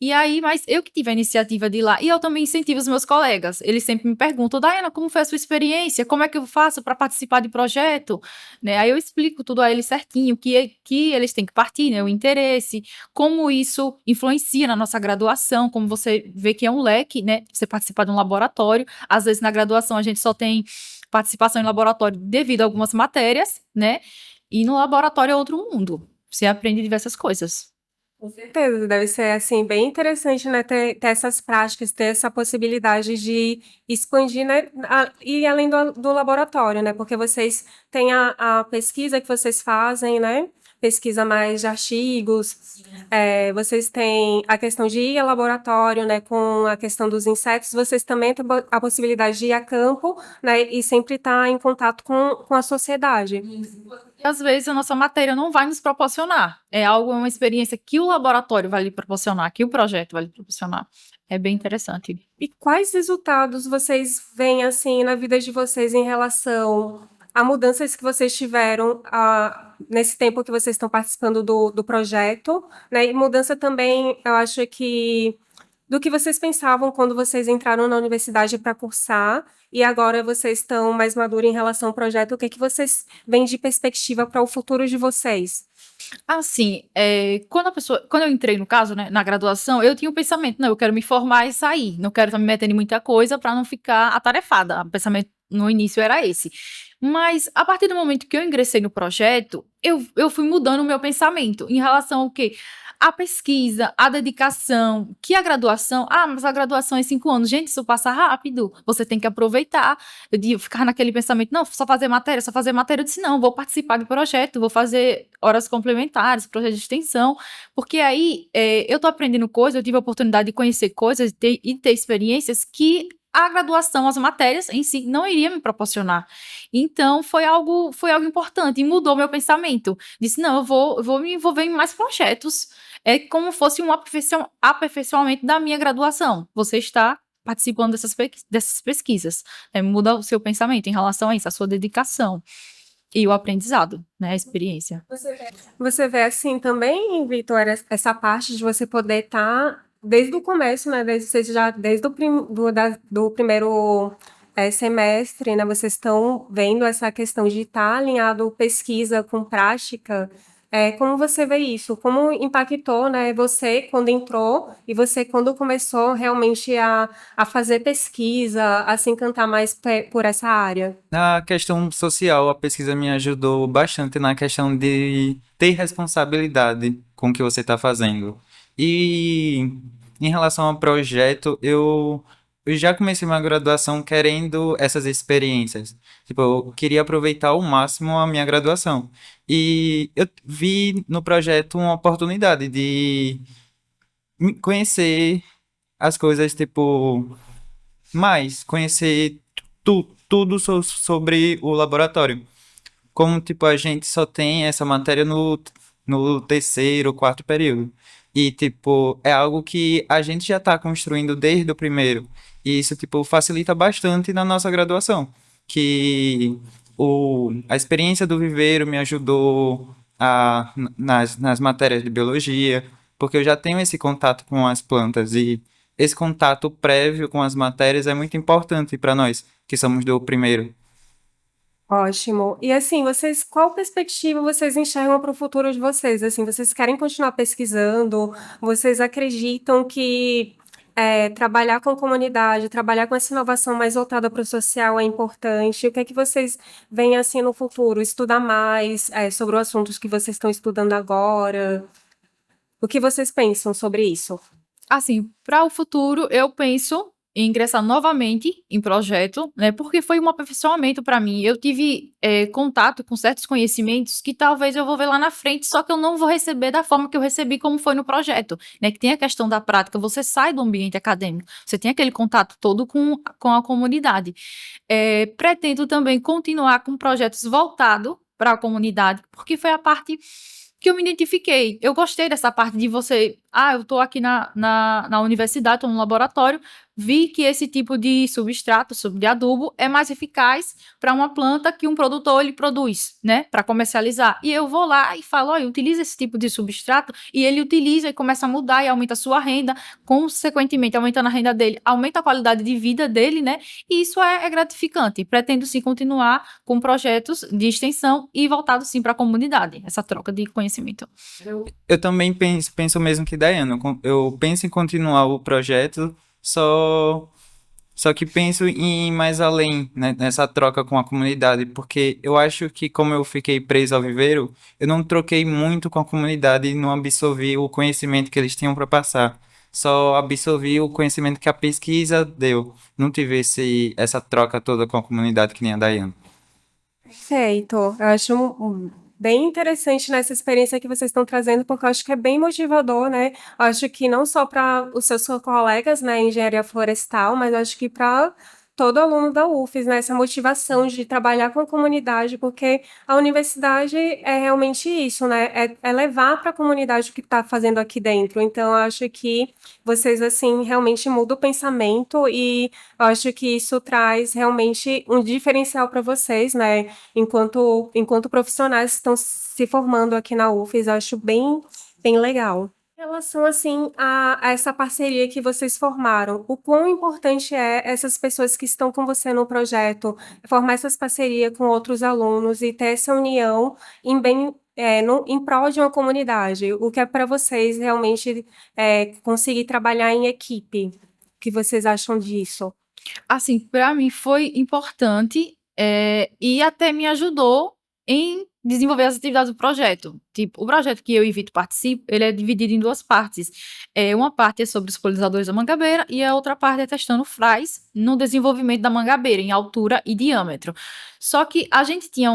E aí, mas eu que tive a iniciativa de ir lá, e eu também incentivo os meus colegas. Eles sempre me perguntam, Daiana, como foi a sua experiência? Como é que eu faço para participar de projeto? Né? Aí eu explico tudo a eles certinho, que eles têm que partir, né? O interesse, como isso influencia na nossa graduação, como você vê que é um leque, né? Você participar de um laboratório. Às vezes na graduação a gente só tem participação em laboratório devido a algumas matérias, né? E no laboratório é outro mundo. Você aprende diversas coisas. Com certeza, deve ser assim bem interessante, né, ter essas práticas, ter essa possibilidade de expandir, né, e além do laboratório, né, porque vocês têm a pesquisa que vocês fazem, né, pesquisa mais de artigos, vocês têm a questão de ir ao laboratório, né, com a questão dos insetos, vocês também têm a possibilidade de ir a campo, né, e sempre estar em contato com a sociedade. E às vezes a nossa matéria não vai nos proporcionar. É algo, uma experiência que o laboratório vai lhe proporcionar, que o projeto vai lhe proporcionar. É bem interessante. E quais resultados vocês veem, assim, na vida de vocês em relação a mudanças que vocês tiveram nesse tempo que vocês estão participando do projeto, né? E mudança também, eu acho que do que vocês pensavam quando vocês entraram na universidade para cursar e agora vocês estão mais maduros em relação ao projeto, o que que vocês veem de perspectiva para o futuro de vocês? Assim, quando eu entrei, no caso, né, na graduação, eu tinha o pensamento, não, eu quero me formar e sair, não quero estar me metendo em muita coisa para não ficar atarefada. O pensamento no início era esse. Mas, a partir do momento que eu ingressei no projeto, eu fui mudando o meu pensamento em relação ao quê? A pesquisa, a dedicação, que a graduação, mas a graduação é 5 anos, gente, isso passa rápido, você tem que aproveitar. Eu ficar naquele pensamento, não, só fazer matéria, eu disse, não, vou participar do projeto, vou fazer horas complementares, projeto de extensão, porque aí eu tô aprendendo coisas, eu tive a oportunidade de conhecer coisas e ter experiências que a graduação, as matérias em si, não iria me proporcionar. Então, foi algo importante e mudou meu pensamento. Disse, não, eu vou me envolver em mais projetos. É como fosse um aperfeiçoamento da minha graduação. Você está participando dessas pesquisas. Muda o seu pensamento em relação a isso, a sua dedicação e o aprendizado, né, a experiência. Você vê assim também, Vitor, essa parte de você poder estar desde o começo, né? Desde do primeiro semestre, né? Vocês estão vendo essa questão de estar alinhado pesquisa com prática. Como você vê isso? Como impactou, né, você quando entrou e você quando começou realmente a fazer pesquisa, a se encantar mais por essa área? Na questão social, a pesquisa me ajudou bastante na questão de ter responsabilidade com o que você está fazendo. E em relação ao projeto, eu já comecei minha graduação querendo essas experiências. Tipo, eu queria aproveitar ao máximo a minha graduação. E eu vi no projeto uma oportunidade de conhecer as coisas, tipo, mais, conhecer tudo sobre o laboratório. Como, tipo, a gente só tem essa matéria no terceiro, quarto período. E, tipo, é algo que a gente já está construindo desde o primeiro. E isso, tipo, facilita bastante na nossa graduação. Que a experiência do viveiro me ajudou nas matérias de biologia, porque eu já tenho esse contato com as plantas. E esse contato prévio com as matérias é muito importante para nós, que somos do primeiro. Ótimo. E assim, qual perspectiva vocês enxergam para o futuro de vocês? Assim, vocês querem continuar pesquisando? Vocês acreditam que trabalhar com comunidade, trabalhar com essa inovação mais voltada para o social é importante? O que é que vocês veem assim no futuro? Estudar mais sobre os assuntos que vocês estão estudando agora? O que vocês pensam sobre isso? Assim, para o futuro, eu penso em ingressar novamente em projeto, né? Porque foi um aperfeiçoamento para mim. Eu tive contato com certos conhecimentos que talvez eu vou ver lá na frente, só que eu não vou receber da forma que eu recebi, como foi no projeto, né? Que tem a questão da prática, você sai do ambiente acadêmico, você tem aquele contato todo com a comunidade. Pretendo também continuar com projetos voltados para a comunidade, porque foi a parte que eu me identifiquei. Eu gostei dessa parte de você. Eu estou aqui na universidade, estou no laboratório, vi que esse tipo de substrato, de adubo, é mais eficaz para uma planta que um produtor ele produz, né, para comercializar. E eu vou lá e falo, olha, utiliza esse tipo de substrato, e ele utiliza e começa a mudar e aumenta a sua renda, consequentemente, aumentando a renda dele, aumenta a qualidade de vida dele, né, e isso é gratificante. Pretendo, sim, continuar com projetos de extensão e voltado, sim, para a comunidade, essa troca de conhecimento. Eu também penso o mesmo que Dayana. Eu penso em continuar o projeto, só que penso em ir mais além, né, nessa troca com a comunidade, porque eu acho que como eu fiquei preso ao viveiro, eu não troquei muito com a comunidade e não absorvi o conhecimento que eles tinham para passar. Só absorvi o conhecimento que a pesquisa deu. Não tive essa troca toda com a comunidade que nem a Dayana. Perfeito. Eu acho bem interessante nessa experiência que vocês estão trazendo, porque eu acho que é bem motivador, né? Eu acho que não só para os seus colegas, né, em engenharia florestal, mas eu acho que para todo aluno da UFES, né, essa motivação de trabalhar com a comunidade, porque a universidade é realmente isso, né? É levar para a comunidade o que está fazendo aqui dentro. Então, eu acho que vocês, assim, realmente mudam o pensamento e eu acho que isso traz realmente um diferencial para vocês, né? Enquanto profissionais que estão se formando aqui na UFES, eu acho bem legal. Em relação, assim, a essa parceria que vocês formaram, o quão importante é essas pessoas que estão com você no projeto, formar essas parcerias com outros alunos e ter essa união em prol de uma comunidade? O que é para vocês realmente conseguir trabalhar em equipe? O que vocês acham disso? Assim, para mim foi importante e até me ajudou em desenvolver as atividades do projeto. Tipo, o projeto que eu e Vitor participo, ele é dividido em duas partes. Uma parte é sobre os polinizadores da mangabeira e a outra parte é testando frais no desenvolvimento da mangabeira, em altura e diâmetro. Só que a gente tinha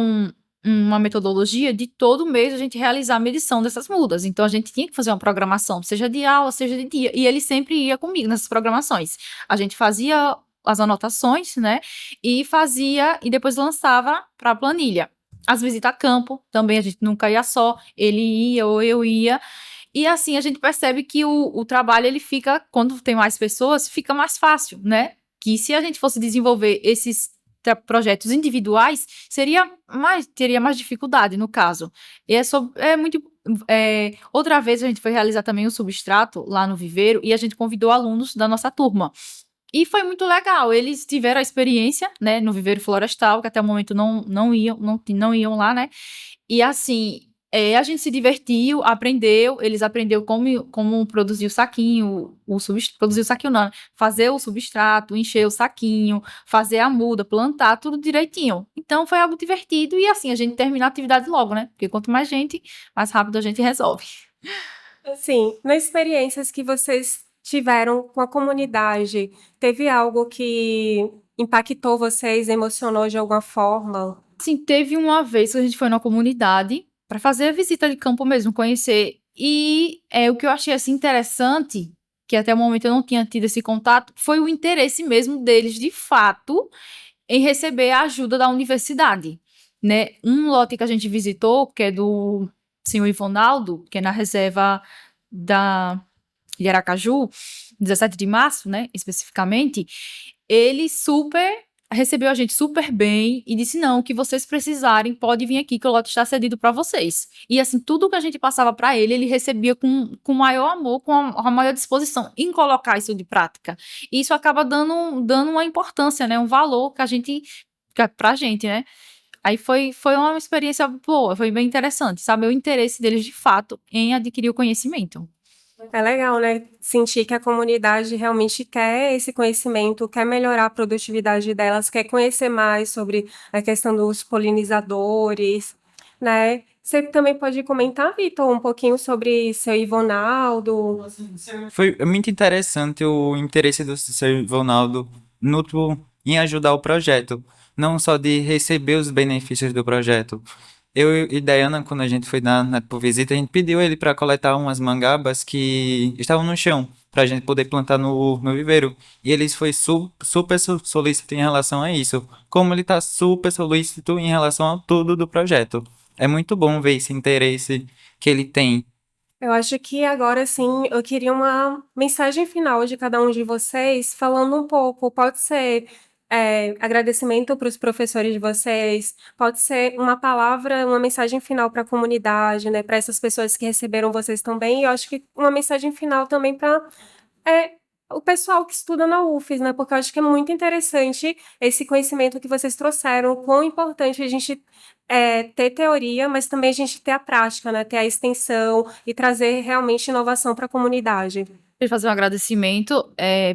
uma metodologia de todo mês a gente realizar a medição dessas mudas. Então, a gente tinha que fazer uma programação, seja de aula, seja de dia. E ele sempre ia comigo nessas programações. A gente fazia as anotações, né? E depois lançava para a planilha. As visitas a campo, também a gente nunca ia só, ele ia ou eu ia. E assim, a gente percebe que o trabalho, ele fica, quando tem mais pessoas, fica mais fácil, né? Que se a gente fosse desenvolver esses projetos individuais, teria mais dificuldade, no caso. E outra vez a gente foi realizar também o substrato lá no Viveiro e a gente convidou alunos da nossa turma. E foi muito legal. Eles tiveram a experiência, né, no Viveiro Florestal, que até o momento não iam lá, né? E assim, a gente se divertiu, eles aprenderam como produzir o saquinho, produzir o saquinho não, né? Fazer o substrato, encher o saquinho, fazer a muda, plantar, tudo direitinho. Então foi algo divertido e assim, a gente termina a atividade logo, né? Porque quanto mais gente, mais rápido a gente resolve. Assim, nas experiências que vocês tiveram com a comunidade, teve algo que impactou vocês, emocionou de alguma forma? Assim, teve uma vez que a gente foi na comunidade para fazer a visita de campo mesmo, conhecer. E o que eu achei assim interessante, que até o momento eu não tinha tido esse contato, foi o interesse mesmo deles, de fato, em receber a ajuda da universidade, né? Um lote que a gente visitou, que é do senhor Ivonaldo, que é na reserva de Aracaju, 17 de março, né, especificamente, ele recebeu a gente super bem e disse, não, o que vocês precisarem, pode vir aqui que o lote está cedido para vocês. E assim, tudo que a gente passava para ele recebia com maior amor, com a maior disposição em colocar isso de prática. E isso acaba dando uma importância, né, um valor pra gente, né. Aí foi uma experiência boa, foi bem interessante, saber o interesse deles de fato em adquirir o conhecimento. É legal, né? Sentir que a comunidade realmente quer esse conhecimento, quer melhorar a produtividade delas, quer conhecer mais sobre a questão dos polinizadores, né? Você também pode comentar, Vitor, um pouquinho sobre seu Ivonaldo? Foi muito interessante o interesse do seu Ivonaldo em ajudar o projeto, não só de receber os benefícios do projeto. Eu e Diana, quando a gente foi na visita, a gente pediu ele para coletar umas mangabas que estavam no chão, para a gente poder plantar no viveiro. E ele foi super solícito em relação a isso. Como ele está super solícito em relação a tudo do projeto. É muito bom ver esse interesse que ele tem. Eu acho que agora sim, eu queria uma mensagem final de cada um de vocês, falando um pouco, pode ser agradecimento para os professores de vocês, pode ser uma palavra, uma mensagem final para a comunidade, né, para essas pessoas que receberam vocês também, e eu acho que uma mensagem final também para o pessoal que estuda na UFES, né, porque eu acho que é muito interessante esse conhecimento que vocês trouxeram, o quão importante a gente ter teoria, mas também a gente ter a prática, né, ter a extensão e trazer realmente inovação para a comunidade. Queria fazer um agradecimento,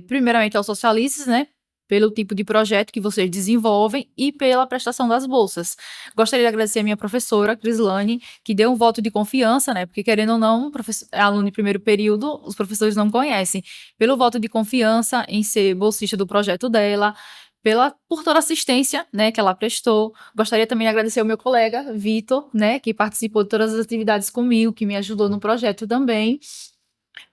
primeiramente aos socialistas, né, pelo tipo de projeto que vocês desenvolvem e pela prestação das bolsas. Gostaria de agradecer a minha professora, Crislane, que deu um voto de confiança, né, porque querendo ou não, aluno em primeiro período, os professores não conhecem, pelo voto de confiança em ser bolsista do projeto dela, por toda a assistência, né, que ela prestou. Gostaria também de agradecer ao meu colega, Vitor, né, que participou de todas as atividades comigo, que me ajudou no projeto também.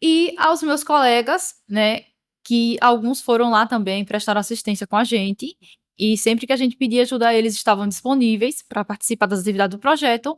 E aos meus colegas, né, que alguns foram lá também, prestaram assistência com a gente, e sempre que a gente pedia ajuda, eles estavam disponíveis para participar das atividades do projeto.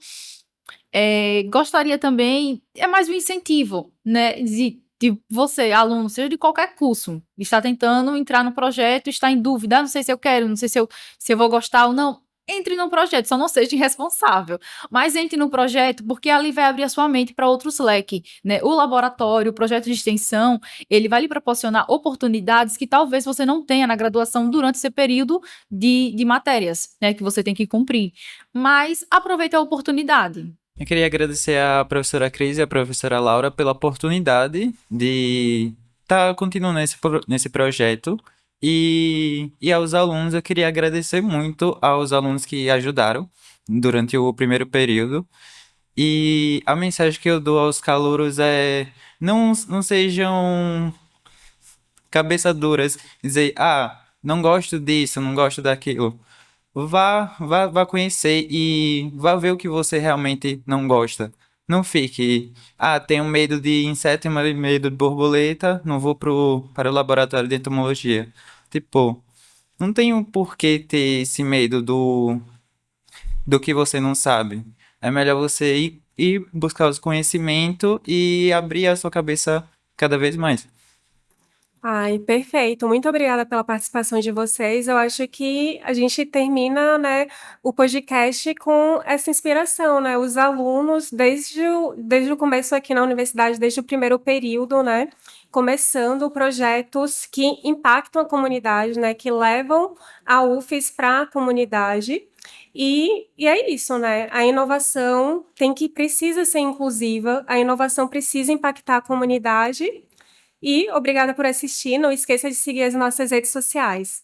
Gostaria também, é mais um incentivo, né, de você, aluno, seja de qualquer curso, está tentando entrar no projeto, está em dúvida, não sei se eu quero, não sei se eu vou gostar ou não. Entre no projeto, só não seja irresponsável. Mas entre no projeto, porque ali vai abrir a sua mente para outros leques, né? O laboratório, o projeto de extensão, ele vai lhe proporcionar oportunidades que talvez você não tenha na graduação durante esse período de matérias, né? Que você tem que cumprir. Mas aproveite a oportunidade. Eu queria agradecer à professora Cris e à professora Laura pela oportunidade de estar continuando nesse projeto. E aos alunos, eu queria agradecer muito aos alunos que ajudaram durante o primeiro período. E a mensagem que eu dou aos calouros é: não sejam cabeça duras, dizer, não gosto disso, não gosto daquilo. Vá conhecer e vá ver o que você realmente não gosta. Não fique, tenho medo de inseto, tenho medo de borboleta, não vou para o laboratório de entomologia. Tipo, não tem por que ter esse medo do que você não sabe. É melhor você ir buscar os conhecimentos e abrir a sua cabeça cada vez mais. Ai, perfeito. Muito obrigada pela participação de vocês. Eu acho que a gente termina, né, o podcast com essa inspiração, né? Os alunos, desde o começo aqui na universidade, desde o primeiro período, né, começando projetos que impactam a comunidade, né, que levam a UFES para a comunidade. E é isso, né? A inovação precisa ser inclusiva, a inovação precisa impactar a comunidade. E obrigada por assistir. Não esqueça de seguir as nossas redes sociais.